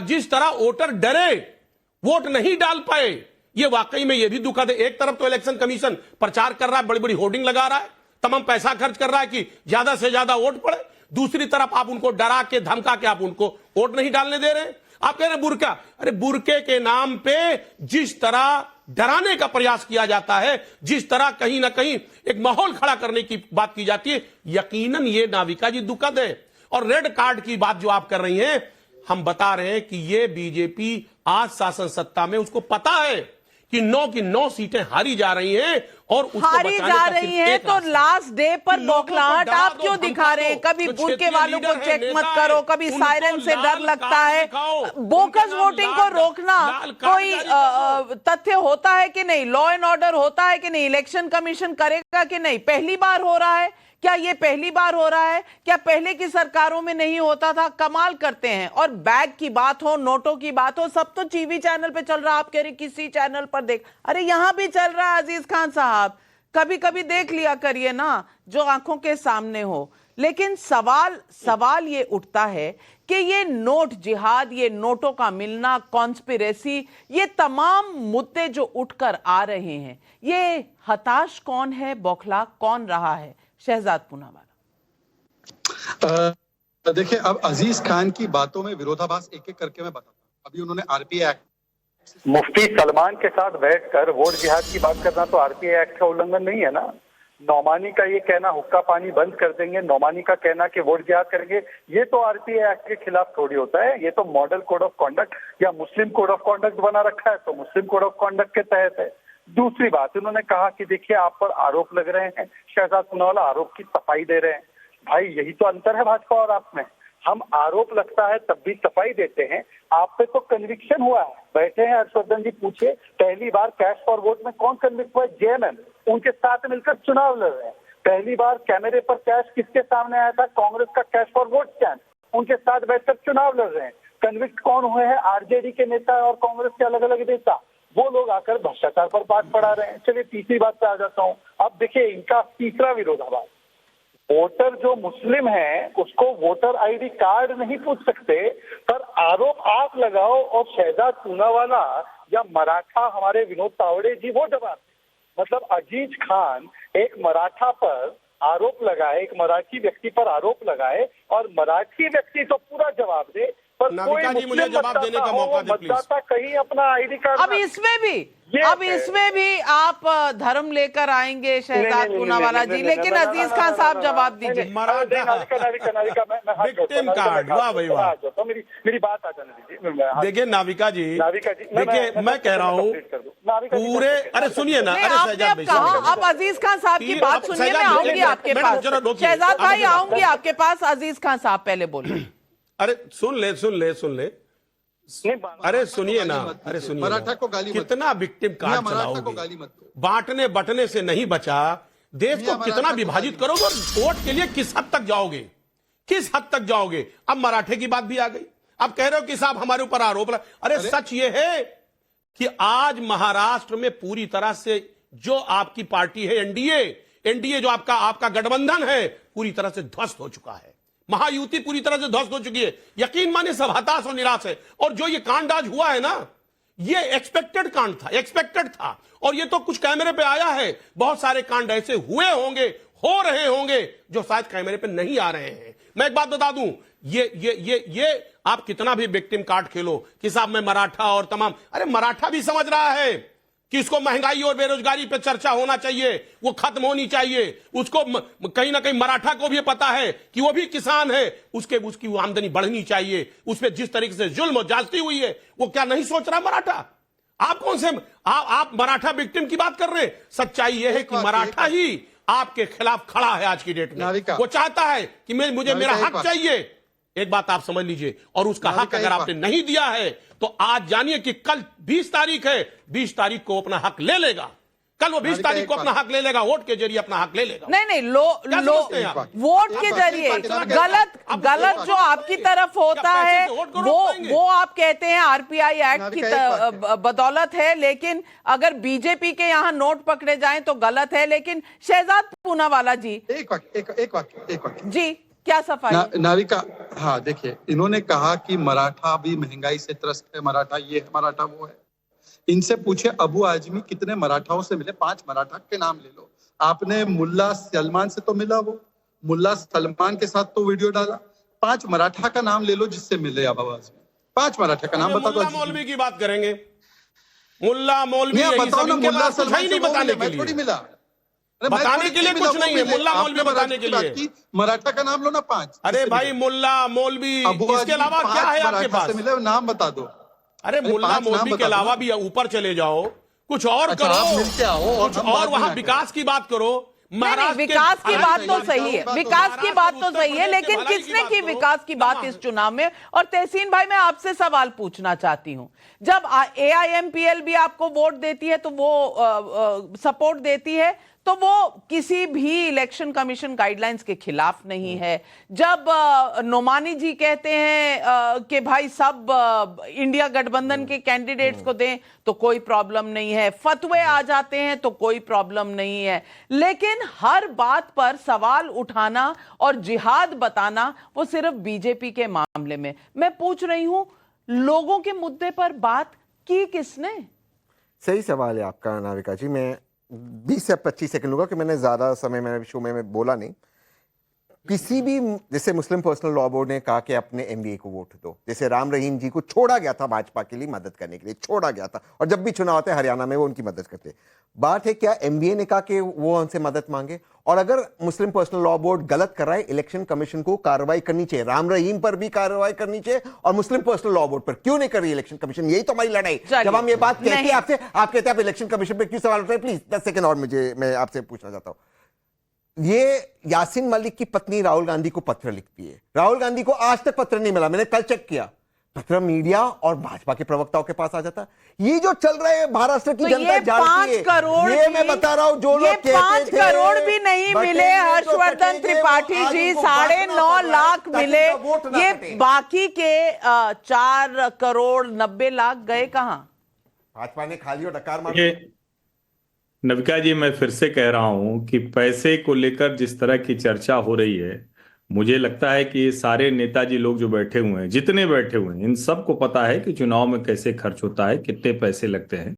जिस तरह वोटर डरे, वोट नहीं डाल पाए, यह वाकई में यह भी दुखद है। एक तरफ तो इलेक्शन कमीशन प्रचार कर रहा है, बड़ी बड़ी होर्डिंग लगा रहा है, तमाम पैसा खर्च कर रहा है कि ज्यादा से ज्यादा वोट पड़े। दूसरी तरफ आप उनको डरा के धमका के आप उनको वोट नहीं डालने दे रहे हैं। आप कह रहे हैं बुर्का, अरे बुर्के के नाम पे जिस तरह डराने का प्रयास किया जाता है, जिस तरह कहीं ना कहीं एक माहौल खड़ा करने की बात की जाती है, यकीनन ये नाविका जी दुखद है। और रेड कार्ड की बात जो आप कर रही हैं, हम बता रहे हैं कि ये बीजेपी आज शासन सत्ता में, उसको पता है कि 9 की 9 सीटें हारी जा रही हैं और उसको हारी जा रही हैं, तो लास्ट डे पर बौखलाहट आप क्यों दिखा रहे हैं? कभी बुर्के वालों को चेक मत करो, कभी सायरन से डर लगता है। बोकस वोटिंग को रोकना कोई तथ्य होता है कि नहीं? लॉ एंड ऑर्डर होता है कि नहीं? इलेक्शन कमीशन करेगा कि नहीं? पहली बार हो रहा है क्या? ये पहली बार हो रहा है क्या? पहले की सरकारों में नहीं होता था? कमाल करते हैं। और बैग की बात हो, नोटों की बात हो, सब तो टीवी चैनल पे चल रहा है। आप कह रहे किसी चैनल पर देख, अरे यहां भी चल रहा है। अजीज खान साहब, कभी कभी देख लिया करिए ना जो आंखों के सामने हो। लेकिन सवाल ये उठता है कि ये नोट जिहाद, ये नोटों का मिलना, कॉन्स्पिरेसी, ये तमाम मुद्दे जो उठकर आ रहे हैं, ये हताश कौन है, बौखला कौन रहा है? शहजाद पूनावाला। देखिए, अब अजीज खान की बातों में विरोधाभास एक एक करके मैं बताता हूं। अभी उन्होंने आरपीआई एक्ट, मुफ्ती सलमान के साथ बैठकर वोट जिहाद की बात करना तो आरपीआई एक्ट का उल्लंघन नहीं है ना। नौमानी का ये कहना हुक्का पानी बंद कर देंगे, नौमानी का कहना कि वोट जिहाद करेंगे, ये तो आरपीआई एक्ट के खिलाफ थोड़ी होता है। ये तो मॉडल कोड ऑफ कॉन्डक्ट या मुस्लिम कोड ऑफ कॉन्डक्ट बना रखा है, तो मुस्लिम कोड ऑफ कॉन्डक्ट के तहत है। दूसरी बात, उन्होंने कहा कि देखिए आप पर आरोप लग रहे हैं, शहजाद पूनावाला आरोप की सफाई दे रहे हैं। भाई यही तो अंतर है भाजपा और आप में। हम आरोप लगता है तब भी सफाई देते हैं, आप पे तो कन्विक्शन हुआ है। बैठे हैं हर्षवर्धन जी, पूछिए पहली बार कैश फॉर वोट में कौन कन्विक्ट हुआ है? जेएमएम, उनके साथ मिलकर चुनाव लड़ रहे हैं। पहली बार कैमरे पर कैश किसके सामने आया था? कांग्रेस का कैश फॉर वोट स्कैम, उनके साथ बैठकर चुनाव लड़ रहे हैं। कन्विक्ट कौन हुए हैं? आरजेडी के नेता और कांग्रेस के अलग अलग नेता, वो लोग आकर भ्रष्टाचार पर बात पढ़ा रहे हैं। चलिए तीसरी बात पे आ जाता हूँ। अब देखिए इनका तीसरा विरोधाभास, वोटर जो मुस्लिम है उसको वोटर आईडी कार्ड नहीं पूछ सकते, पर आरोप आप लगाओ और शहजाद पूनावाला या मराठा हमारे विनोद तावड़े जी वो जवाब। मतलब अजीज खान एक मराठा पर आरोप लगाए, एक मराठी व्यक्ति पर आरोप लगाए और मराठी व्यक्ति तो पूरा जवाब दे, पर कोई मुझे जवाब देने का मौका दे प्लीज। मतदाता कहीं अपना आईडी कार्ड, अब इसमें भी आप धर्म लेकर आएंगे शहजाद पूनावाला जी। लेकिन अजीज खान साहब जवाब दीजिए। विक्टिम कार्ड, वाह भाई वाह। मेरी बात आ जाने दीजिए। देखिए नाविका जी, देखिए मैं कह रहा हूँ पूरे, अरे सुनिए ना, अरे शहजाद भाई कहा, अब अजीज खान साहब की बात सुनिए, मैं आऊंगी आपके पास। शहजाद भाई आऊंगी आपके पास, अजीज खान साहब पहले बोलिए। अरे सुन ले अरे सुनिए ना, अरे सुनिए मराठा ना, को गाली मत दो। कितना विक्टिम कार्ड मियां मराठा को चलाओगे? गाली मत दो। बांटने बटने से नहीं बचा, देश मियां को कितना मराठा को विभाजित गाली करोगे और वोट के लिए किस हद तक जाओगे, किस हद तक जाओगे? अब मराठे की बात भी आ गई, अब कह रहे हो कि साहब हमारे ऊपर आरोप अरे सच ये है कि आज महाराष्ट्र में पूरी तरह से जो आपकी पार्टी है एनडीए जो आपका गठबंधन है पूरी तरह से ध्वस्त हो चुका है, महायुति पूरी तरह से ध्वस्त हो चुकी है। यकीन माने सब हताश और निराश है। और जो ये कांड आज हुआ है ना, ये एक्सपेक्टेड कांड था, एक्सपेक्टेड था। और ये तो कुछ कैमरे पे आया है, बहुत सारे कांड ऐसे हुए होंगे, हो रहे होंगे जो शायद कैमरे पे नहीं आ रहे हैं। मैं एक बात बता दूं, ये आप कितना भी विक्टिम कार्ड खेलो कि साहब मैं मराठा और तमाम, अरे मराठा भी समझ रहा है कि इसको महंगाई और बेरोजगारी पे चर्चा होना चाहिए, वो खत्म होनी चाहिए। उसको कहीं ना कहीं मराठा को भी पता है कि वो भी किसान है, उसकी आमदनी बढ़नी चाहिए। उसमें जिस तरीके से जुल्म और ज्यादती हुई है वो क्या नहीं सोच रहा मराठा? आप कौन से आप मराठा विक्टिम की बात कर रहे हैं? सच्चाई यह है कि मराठा ही आपके खिलाफ खड़ा है आज की डेट में। वो चाहता है कि मुझे मेरा हक चाहिए। एक बात आप समझ लीजिए, और उसका हक अगर आपने नहीं दिया है तो आज जानिए कि कल 20 तारीख है, 20 तारीख को अपना हक ले लेगा। कल वो 20 तारीख को अपना हक ले लेगा, वोट के जरिए अपना हक ले लेगा। नहीं वोट के जरिए गलत जो आपकी तरफ होता है वो आप कहते हैं आरपीआई एक्ट की बदौलत है, लेकिन अगर बीजेपी के यहाँ नोट पकड़े जाएं तो गलत है। लेकिन शहजाद पूनावाला जी, एक वाक्य जी क्या सफाई? नाविका, हाँ देखिए, इन्होंने कहा कि मराठा भी महंगाई से त्रस्त है, मराठा ये है, मराठा वो है। इनसे पूछे अबू आजमी कितने मराठाओं से मिले, 5 मराठा के नाम ले लो। आपने मुल्ला सलमान से तो मिला, वो मुल्ला सलमान के साथ तो वीडियो डाला। 5 मराठा का नाम ले लो जिससे मिले अबू आजमी, 5 मराठा का नाम बता दो। मुल्ला मौलवी की बात करेंगे, मुल्ला मौलवी बताओ ना, मुल्ला सलमान नहीं बताने के लिए थोड़ी मिला, बताने के लिए कुछ नहीं है। मुल्ला मौलवी बताने के लिए मराठा का नाम लो ना 5। अरे भाई मुल्ला मौलवी, इसके अलावा क्या है आपके पास? मिले नाम बता दो। अरे मुल्ला मौलवी के अलावा भी ऊपर चले जाओ, कुछ और करो, मिलके आओ कुछ और वहां विकास की बात करो। विकास की बात तो सही है, विकास की बात तो सही है, लेकिन किसने की विकास की बात इस चुनाव में? और तहसीन भाई, मैं आपसे सवाल पूछना चाहती हूं, जब AIMPL भी आपको वोट देती है तो वो सपोर्ट देती है, तो वो किसी भी इलेक्शन कमीशन गाइडलाइंस के खिलाफ नहीं है। जब नोमानी जी कहते हैं कि भाई सब इंडिया गठबंधन के कैंडिडेट्स को दें तो कोई प्रॉब्लम नहीं है, फतवे आ जाते हैं तो कोई प्रॉब्लम नहीं है, लेकिन हर बात पर सवाल उठाना और जिहाद बताना वो सिर्फ बीजेपी के मामले में। मैं पूछ रही हूं, लोगों के मुद्दे पर बात की किसने? सही सवाल है आपका नाविका जी। मैं 20 से 25 सेकंड लूंगा कि मैंने ज्यादा समय मैंने शो में बोला नहीं। किसी भी, जैसे मुस्लिम पर्सनल लॉ बोर्ड ने कहा कि अपने एमबीए को वोट दो, जैसे राम रहीम जी को छोड़ा गया था भाजपा के लिए मदद करने के लिए, छोड़ा गया था, और जब भी चुनाव होते हैं हरियाणा में वो उनकी मदद करते। बात है क्या एमबीए ने कहा कि वो उनसे मदद मांगे? और अगर मुस्लिम पर्सनल लॉ बोर्ड गलत कर रहा है, इलेक्शन कमीशन को कार्रवाई करनी चाहिए, राम रहीम पर भी कार्रवाई करनी चाहिए और मुस्लिम पर्सनल लॉ बोर्ड पर क्यों नहीं कर रही इलेक्शन कमीशन? यही तो हमारी लड़ाई। जब हम ये बात कहते हैं आपसे, आप कहते हैं आप इलेक्शन कमीशन पर क्यों सवाल उठ रहे हैं? प्लीज 10 सेकंड और मैं आपसे पूछना चाहता हूं। ये यासीन मलिक की पत्नी राहुल गांधी को पत्र लिखती है, राहुल गांधी को आज तक पत्र नहीं मिला, मैंने कल चेक किया, पत्र मीडिया और भाजपा के प्रवक्ताओं के पास आ जाता। ये जो चल रहा है महाराष्ट्र की जनता जानती है, 5 करोड़, ये मैं बता रहा हूं, जो लोग कहते थे 5 करोड़ भी नहीं मिले हर्षवर्धन त्रिपाठी जी, 9.5 लाख मिले, ये बाकी के 4 करोड़ 90 लाख गए कहां? भाजपा ने खाली और डकार मार। नविका जी, मैं फिर से कह रहा हूं कि पैसे को लेकर जिस तरह की चर्चा हो रही है, मुझे लगता है कि ये सारे नेताजी लोग जो बैठे हुए हैं, जितने बैठे हुए हैं, इन सबको पता है कि चुनाव में कैसे खर्च होता है, कितने पैसे लगते हैं।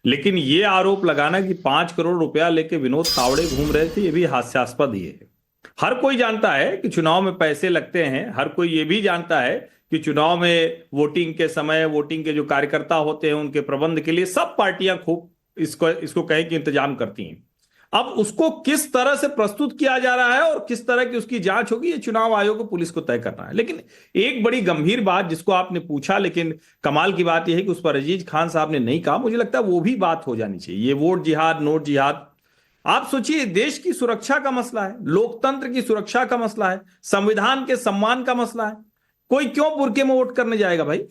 लेकिन ये आरोप लगाना कि 5 करोड़ रुपया लेके विनोद तावड़े घूम रहे थे, ये भी हास्यास्पद ही है। हर कोई जानता है कि चुनाव में पैसे लगते हैं, हर कोई ये भी जानता है कि चुनाव में वोटिंग के समय, वोटिंग के जो कार्यकर्ता होते हैं उनके प्रबंध के लिए सब पार्टियां खूब इसको कहें कि इंतजाम करती हैं। अब उसको किस तरह से प्रस्तुत किया जा रहा है और किस तरह की उसकी जांच होगी, ये चुनाव आयोग और पुलिस को तय करना है। लेकिन एक बड़ी गंभीर बात जिसको आपने पूछा, लेकिन कमाल की बात यह है कि उस पर अजीज खान साहब ने नहीं कहा, मुझे लगता है वो भी बात हो जानी चाहिए। ये वोट जिहाद, नोट जिहाद, आप सोचिए, देश की सुरक्षा का मसला है, लोकतंत्र की सुरक्षा का मसला है, संविधान के सम्मान का मसला है। कोई क्यों बुर्के में वोट करने जाएगा भाई?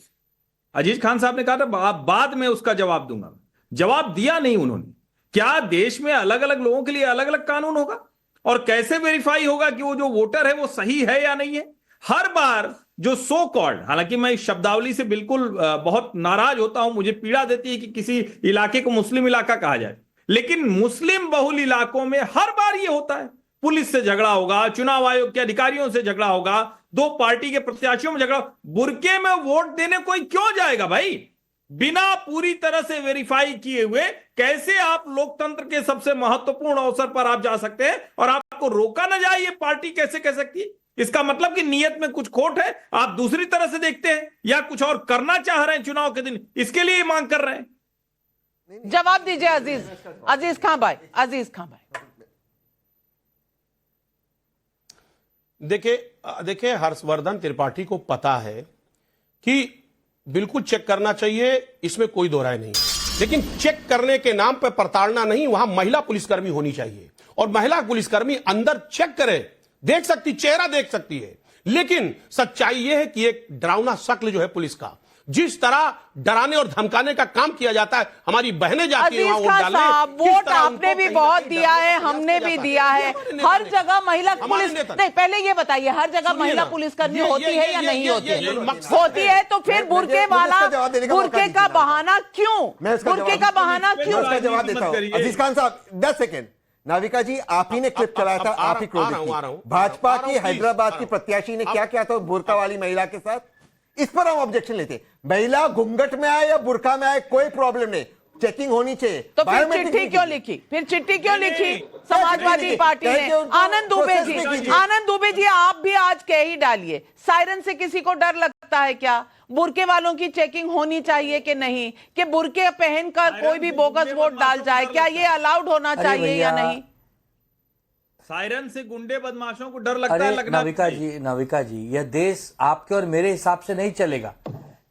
अजीज खान साहब ने कहा था बाद में उसका जवाब दूंगा, जवाब दिया नहीं उन्होंने। क्या देश में अलग अलग लोगों के लिए अलग अलग कानून होगा? और कैसे वेरीफाई होगा कि वो जो वोटर है वो सही है या नहीं है? हर बार जो सो कॉल्ड, हालांकि मैं इस शब्दावली से बिल्कुल बहुत नाराज होता हूं, मुझे पीड़ा देती है कि किसी इलाके को मुस्लिम इलाका कहा जाए, लेकिन मुस्लिम बहुल इलाकों में हर बार ये होता है, पुलिस से झगड़ा होगा, चुनाव आयोग के अधिकारियों से झगड़ा होगा, दो पार्टी के प्रत्याशियों में झगड़ा, बुर्के में वोट देने कोई क्यों जाएगा भाई? बिना पूरी तरह से वेरीफाई किए हुए कैसे आप लोकतंत्र के सबसे महत्वपूर्ण अवसर पर आप जा सकते हैं और आपको रोका ना जाए? ये पार्टी कैसे कह सकती है? इसका मतलब कि नीयत में कुछ खोट है, आप दूसरी तरह से देखते हैं या कुछ और करना चाह रहे हैं चुनाव के दिन, इसके लिए मांग कर रहे हैं। जवाब दीजिए अजीज खान भाई। देखिए हर्षवर्धन त्रिपाठी को पता है कि बिल्कुल चेक करना चाहिए, इसमें कोई दो राय नहीं, लेकिन चेक करने के नाम पर प्रताड़ना नहीं। वहां महिला पुलिसकर्मी होनी चाहिए और महिला पुलिसकर्मी अंदर चेक करे, देख सकती, चेहरा देख सकती है, लेकिन सच्चाई यह है कि एक डरावना शक्ल जो है पुलिस का, जिस तरह डराने और धमकाने का काम किया जाता है, हमारी बहनें जाती हैं वहां वोट डालने। वोट आपने भी बहुत दिया है, हमने भी दिया है, हर जगह महिला पुलिस नहीं, पहले ये बताइए हर जगह महिला पुलिसकर्मी होती है या नहीं होती है? होती है तो फिर बुर्के वाला, बुर्के का बहाना क्यों? बुर्के का बहाना क्यों? जवाब देता हूं अजीज खान साहब, 10 सेकेंड। नाविका जी, आप ही ने क्लिप चलाया था, आप ही क्रोधित थी। भाजपा की हैदराबाद की प्रत्याशी ने क्या किया था बुर्का वाली महिला के साथ, इस पर हम ऑब्जेक्शन लेते। महिला घूंघट में आए या बुर्का में आए कोई प्रॉब्लम नहीं, चेकिंग होनी चाहिए। तो फिर चिट्ठी क्यों लिखी? समाजवादी पार्टी ने? आनंद दुबे जी आप भी आज कह ही डालिए, सायरन से किसी को डर लगता है क्या? बुर्के वालों की चेकिंग होनी चाहिए कि नहीं? कि बुर्के पहनकर कोई भी बोगस वोट डाल जाए, क्या ये अलाउड होना चाहिए या नहीं? सायरन से गुंडे बदमाशों को डर लगता है लगना। नाविका जी, यह देश आपके और मेरे हिसाब से नहीं चलेगा।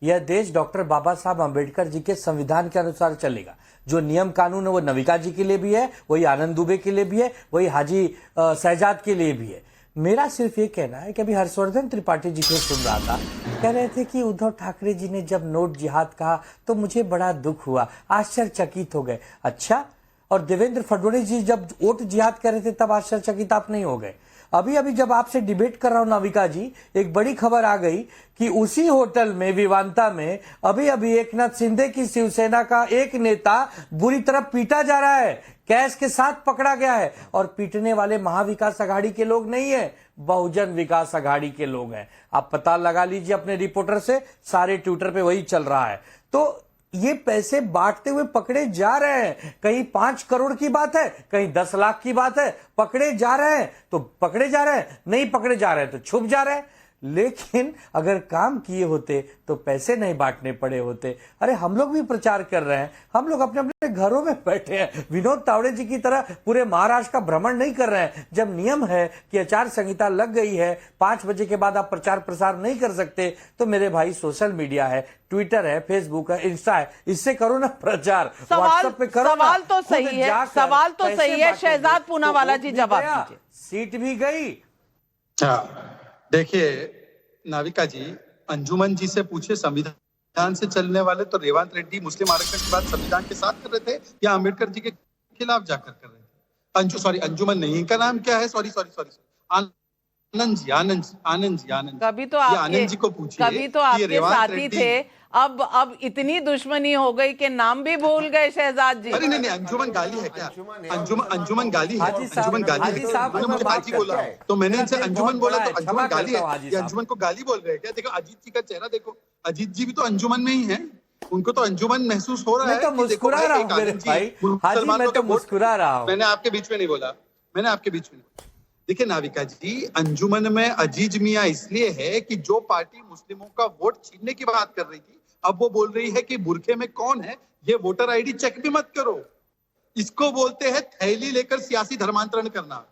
यह देश डॉक्टर बाबा साहब अंबेडकर जी के संविधान के अनुसार चलेगा। जो नियम कानून है वो नविका जी के लिए भी है, वही आनंद दुबे के लिए भी है, वही हाजी शहजाद के लिए भी है। मेरा सिर्फ ये कहना है कि अभी हर्षवर्धन त्रिपाठी जी को सुन रहा था, कह रहे थे कि उद्धव ठाकरे जी ने जब नोट जिहाद कहा तो मुझे बड़ा दुख हुआ, आश्चर्यचकित हो गए। अच्छा, और देवेंद्र फडणवीस जी जब वोट जिहाद कर रहे थे तब आश्चर्यचकित आप नहीं हो गए? अभी जब आपसे डिबेट कर रहा हूं नाविका जी, एक बड़ी खबर आ गई कि उसी होटल में विवांता में अभी एकनाथ शिंदे की शिवसेना का एक नेता बुरी तरह पीटा जा रहा है, कैश के साथ पकड़ा गया है। और पीटने वाले महाविकास अघाड़ी के लोग नहीं है, बहुजन विकास अघाड़ी के लोग हैं। आप पता लगा लीजिए अपने रिपोर्टर से, सारे ट्विटर पे वही चल रहा है। तो ये पैसे बांटते हुए पकड़े जा रहे हैं, कहीं 5 करोड़ की बात है, कहीं 10 लाख की बात है, पकड़े जा रहे हैं तो पकड़े जा रहे हैं, नहीं पकड़े जा रहे हैं तो छुप जा रहे हैं। लेकिन अगर काम किए होते तो पैसे नहीं बांटने पड़े होते। अरे हम लोग भी प्रचार कर रहे हैं, हम लोग अपने अपने घरों में बैठे हैं, विनोद तावड़े जी की तरह पूरे महाराष्ट्र का भ्रमण नहीं कर रहे हैं। जब नियम है कि आचार संहिता लग गई है, 5 बजे के बाद आप प्रचार प्रसार नहीं कर सकते, तो मेरे भाई सोशल मीडिया है, ट्विटर है, फेसबुक है, इंस्टा है, इससे करो ना प्रचार, व्हाट्सएप पे करो। सवाल तो सही है, शहजाद पूनावाला जी जवाब दीजिए। सीट भी गई। देखिए नाविका जी, अंजुमन जी से पूछे संविधान से चलने वाले तो रेवंत रेड्डी मुस्लिम आरक्षण की बात संविधान के साथ कर रहे थे या अंबेडकर जी के खिलाफ जाकर कर रहे थे? अंजुमन नहीं, इनका नाम क्या है? सॉरी आनंद जी। कभी तो आपके साथी थे, अब इतनी दुश्मनी हो गई कि नाम भी भूल गए शहजाद जी। अरे नहीं, अंजुमन गाली है क्या? अंजुमन गाली है? मुझे हाजी बोला तो मैंने इनसे अंजुमन बोला तो अंजुमन गाली है? ये अंजुमन को गाली बोल रहे हैं क्या? देखो अजीत जी का चेहरा देखो, अजीत जी भी तो अंजुमन में ही है, उनको तो अंजुमन महसूस हो रहा है। मैं तो मुस्कुरा रहा हूँ मेरे भाई, हाजी मैं तो मुस्कुरा रहा हूँ। मैंने आपके बीच में नहीं बोला। देखिए नाविका जी, अंजुमन में अजीज मियां इसलिए है कि जो पार्टी मुस्लिमों का वोट छीनने की बात कर रही थी, अब वो बोल रही है कि बुरखे में कौन है, ये वोटर आईडी चेक भी मत करो। इसको बोलते हैं थैली लेकर सियासी धर्मांतरण करना।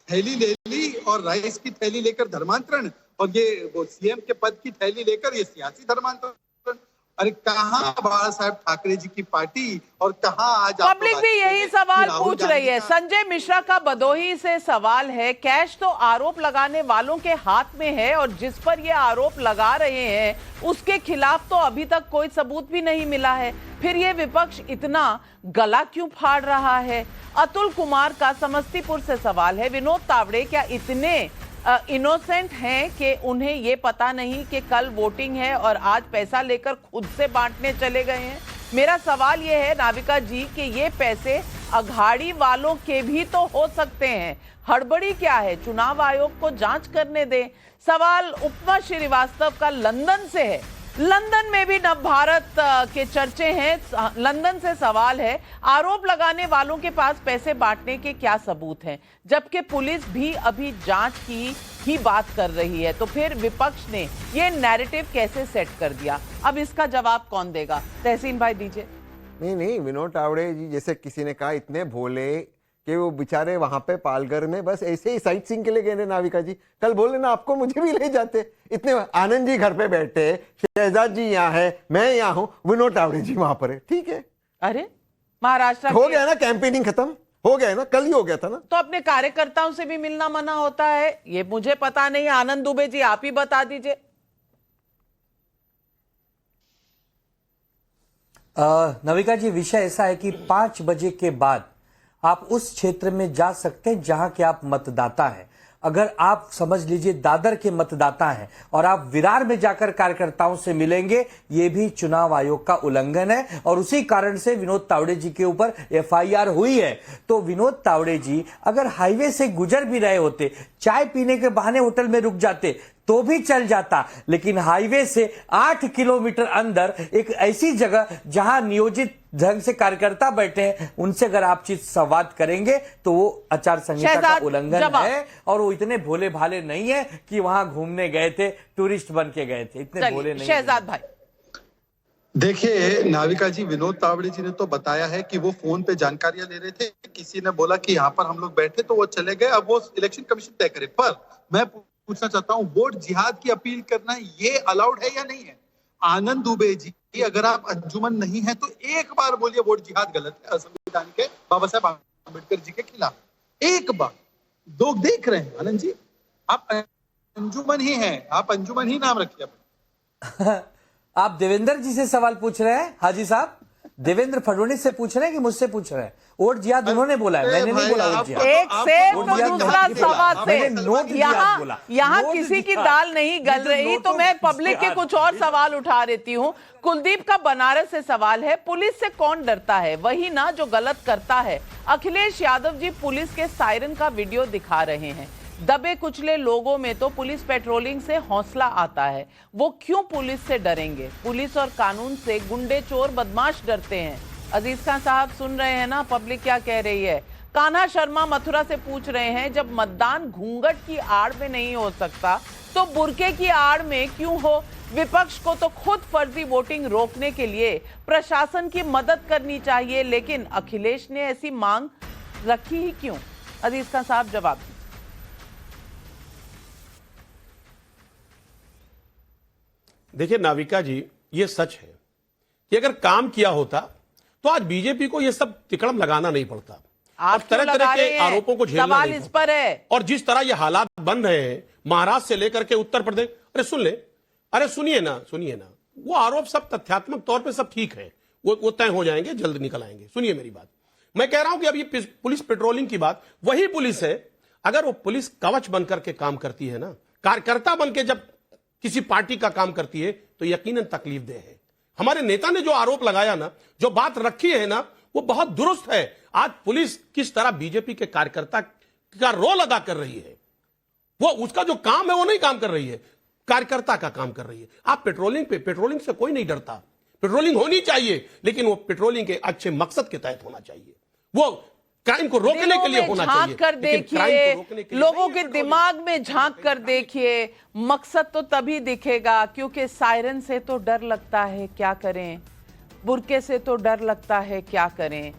थैली ले ली और राइस की थैली लेकर धर्मांतरण, और ये वो सीएम के पद की थैली लेकर ये सियासी धर्मांतरण। अरे कहाँ बाला साहेब ठाकरे जी की पार्टी और कहाँ आज आपको पब्लिक बात भी यही करें सवाल कि राहुल पूछ रही है। गांधी का- संजय मिश्रा का बदोही से सवाल है, कैश तो आरोप लगाने वालों के हाथ में है और जिस पर ये आरोप लगा रहे हैं उसके खिलाफ तो अभी तक कोई सबूत भी नहीं मिला है, फिर ये विपक्ष इतना गला क्यों फाड़ रहा है? अतुल कुमार का समस्तीपुर से सवाल है, विनोद तावड़े क्या इतने इनोसेंट हैं कि उन्हें ये पता नहीं कि कल वोटिंग है और आज पैसा लेकर खुद से बांटने चले गए हैं? मेरा सवाल ये है नाविका जी कि ये पैसे अघाड़ी वालों के भी तो हो सकते हैं, हड़बड़ी क्या है? चुनाव आयोग को जांच करने दें। सवाल उपमा श्रीवास्तव का लंदन से है। लंदन में भी नव भारत के चर्चे हैं। लंदन से सवाल है, आरोप लगाने वालों के पास पैसे बांटने के क्या सबूत हैं, जबकि पुलिस भी अभी जांच की ही बात कर रही है, तो फिर विपक्ष ने ये नैरेटिव कैसे सेट कर दिया? अब इसका जवाब कौन देगा? तहसीन भाई दीजिए। नहीं, विनोद तावड़े जी जैसे किसी ने कहा इतने भोले कि वो बेचारे वहां पे पालघर में बस ऐसे ही साइट सीइंग के लिए गए थे। नाविका जी कल बोले ना आपको मुझे भी ले जाते, इतने आनंद जी घर पे बैठे, शहजाद जी यहाँ है, मैं यहाँ हूँ, विनोद तावड़े जी वहां पर है, ठीक है। अरे महाराष्ट्र हो गया ना, कैंपेनिंग खत्म हो गया ना, कल ही हो गया था ना। तो अपने कार्यकर्ताओं से भी मिलना मना होता है, ये मुझे पता नहीं। आनंद दुबे जी आप ही बता दीजिए। नविका जी विषय ऐसा है कि 5 बजे के बाद आप उस क्षेत्र में जा सकते हैं जहां के आप मतदाता हैं। अगर आप समझ लीजिए दादर के मतदाता हैं और आप विरार में जाकर कार्यकर्ताओं से मिलेंगे, ये भी चुनाव आयोग का उल्लंघन है और उसी कारण से विनोद तावड़े जी के ऊपर एफआईआर हुई है। तो विनोद तावड़े जी अगर हाईवे से गुजर भी रहे होते, चाय पीने के बहाने होटल में रुक जाते तो भी चल जाता, लेकिन हाईवे से 8 किलोमीटर अंदर एक ऐसी जगह जहां नियोजित ढंग से कार्यकर्ता बैठे हैं, उनसे अगर आप चीज संवाद करेंगे तो वो आचार संहिता का उल्लंघन है और वो इतने भोले भाले नहीं है कि वहां घूमने गए थे, टूरिस्ट बन के गए थे, इतने भोले नहीं। शहजाद भाई देखिए नाविका जी, विनोद तावड़े जी ने तो बताया है कि वो फोन पे जानकारियां ले रहे थे, किसी ने बोला कि यहाँ पर हम लोग बैठे तो वो चले गए, अब वो इलेक्शन कमीशन तय करे। पर मैं पूछना चाहता हूँ, वोट जिहाद की अपील करना ये अलाउड है या नहीं है? आनंद दुबे जी, अगर आप अंजुमन नहीं है तो एक बार बोलिए वोट जिहाद गलत है संविधान के बाबा साहब अम्बेडकर जी के खिलाफ। एक बार, लोग देख रहे हैं। आनंद जी आप अंजुमन ही हैं, आप अंजुमन ही नाम रखिए अपना। आप देवेंद्र जी से सवाल पूछ रहे हैं? हाजी साहब देवेंद्र फडणवीस से पूछ रहे हैं कि मुझसे पूछ रहे हैं? वोट जिहाद उन्होंने बोला है, मैंने नहीं बोला वोट जिहाद। एक से तो दूसरा सवाल से यहाँ किसी की दाल नहीं गल रही, तो मैं पब्लिक के कुछ और सवाल उठा देती हूँ। कुलदीप का बनारस से सवाल है, पुलिस से कौन डरता है? वही ना जो गलत करता है। अखिलेश यादव जी पुलिस के सायरन का वीडियो दिखा रहे हैं। दबे कुचले लोगों में तो पुलिस पेट्रोलिंग से हौसला आता है, वो क्यों पुलिस से डरेंगे? पुलिस और कानून से गुंडे चोर बदमाश डरते हैं। अजीज खान साहब सुन रहे हैं ना पब्लिक क्या कह रही है? कान्हा शर्मा मथुरा से पूछ रहे हैं, जब मतदान घूंघट की आड़ में नहीं हो सकता तो बुर्के की आड़ में क्यों हो? विपक्ष को तो खुद फर्जी वोटिंग रोकने के लिए प्रशासन की मदद करनी चाहिए, लेकिन अखिलेश ने ऐसी मांग रखी ही क्यों? अजीज खान साहब जवाब दीजिए। देखिए नाविका जी, ये सच है कि अगर काम किया होता तो आज बीजेपी को ये सब तिकड़म लगाना नहीं पड़ता। आप तरह तरह के आरोपों को झेलना सवाल नहीं इस पर है। और जिस तरह ये हालात बन रहे हैं महाराष्ट्र से लेकर के उत्तर प्रदेश, अरे सुन ले, अरे सुनिए ना, वो आरोप सब तथ्यात्मक तौर पे सब ठीक है, वो तय हो जाएंगे, जल्द निकल आएंगे। सुनिए मेरी बात, मैं कह रहा हूं कि अब ये पुलिस पेट्रोलिंग की बात, वही पुलिस है, अगर वो पुलिस कवच बनकर के काम करती है ना, कार्यकर्ता बन के जब किसी पार्टी का काम करती है तो यकीनन तकलीफदेह है। हमारे नेता ने जो आरोप लगाया ना, जो बात रखी है ना, वो बहुत दुरुस्त है। आज पुलिस किस तरह बीजेपी के कार्यकर्ता का रोल अदा कर रही है, वो उसका जो काम है वो नहीं काम कर रही है, कार्यकर्ता का काम कर रही है। आप पेट्रोलिंग से कोई नहीं डरता, पेट्रोलिंग होनी चाहिए, लेकिन वो पेट्रोलिंग के अच्छे मकसद के तहत होना चाहिए, वो क्राइम को रोकने के लिए होना चाहिए। झांक कर देखिए, लोगों के दिमाग में झांक कर देखिए, मकसद तो तभी दिखेगा, क्योंकि सायरन से तो डर लगता है, क्या करें? बुरके से तो डर लगता है, क्या करें?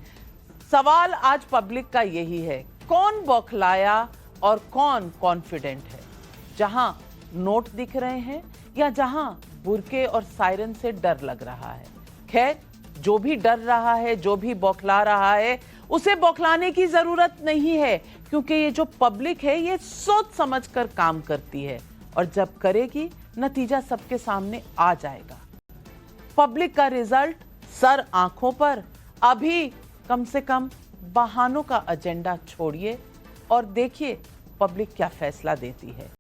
सवाल आज पब्लिक का यही है, कौन बौखलाया और कौन कॉन्फिडेंट है? जहां नोट दिख रहे हैं या जहां बुर्के और सायरन से डर लग रहा है। खैर, जो भी डर रहा है, जो भी बौखला रहा है, उसे बौखलाने की जरूरत नहीं है, क्योंकि ये जो पब्लिक है ये सोच समझकर काम करती है और जब करेगी नतीजा सबके सामने आ जाएगा। पब्लिक का रिजल्ट सर आंखों पर। अभी कम से कम बहानों का एजेंडा छोड़िए और देखिए पब्लिक क्या फैसला देती है।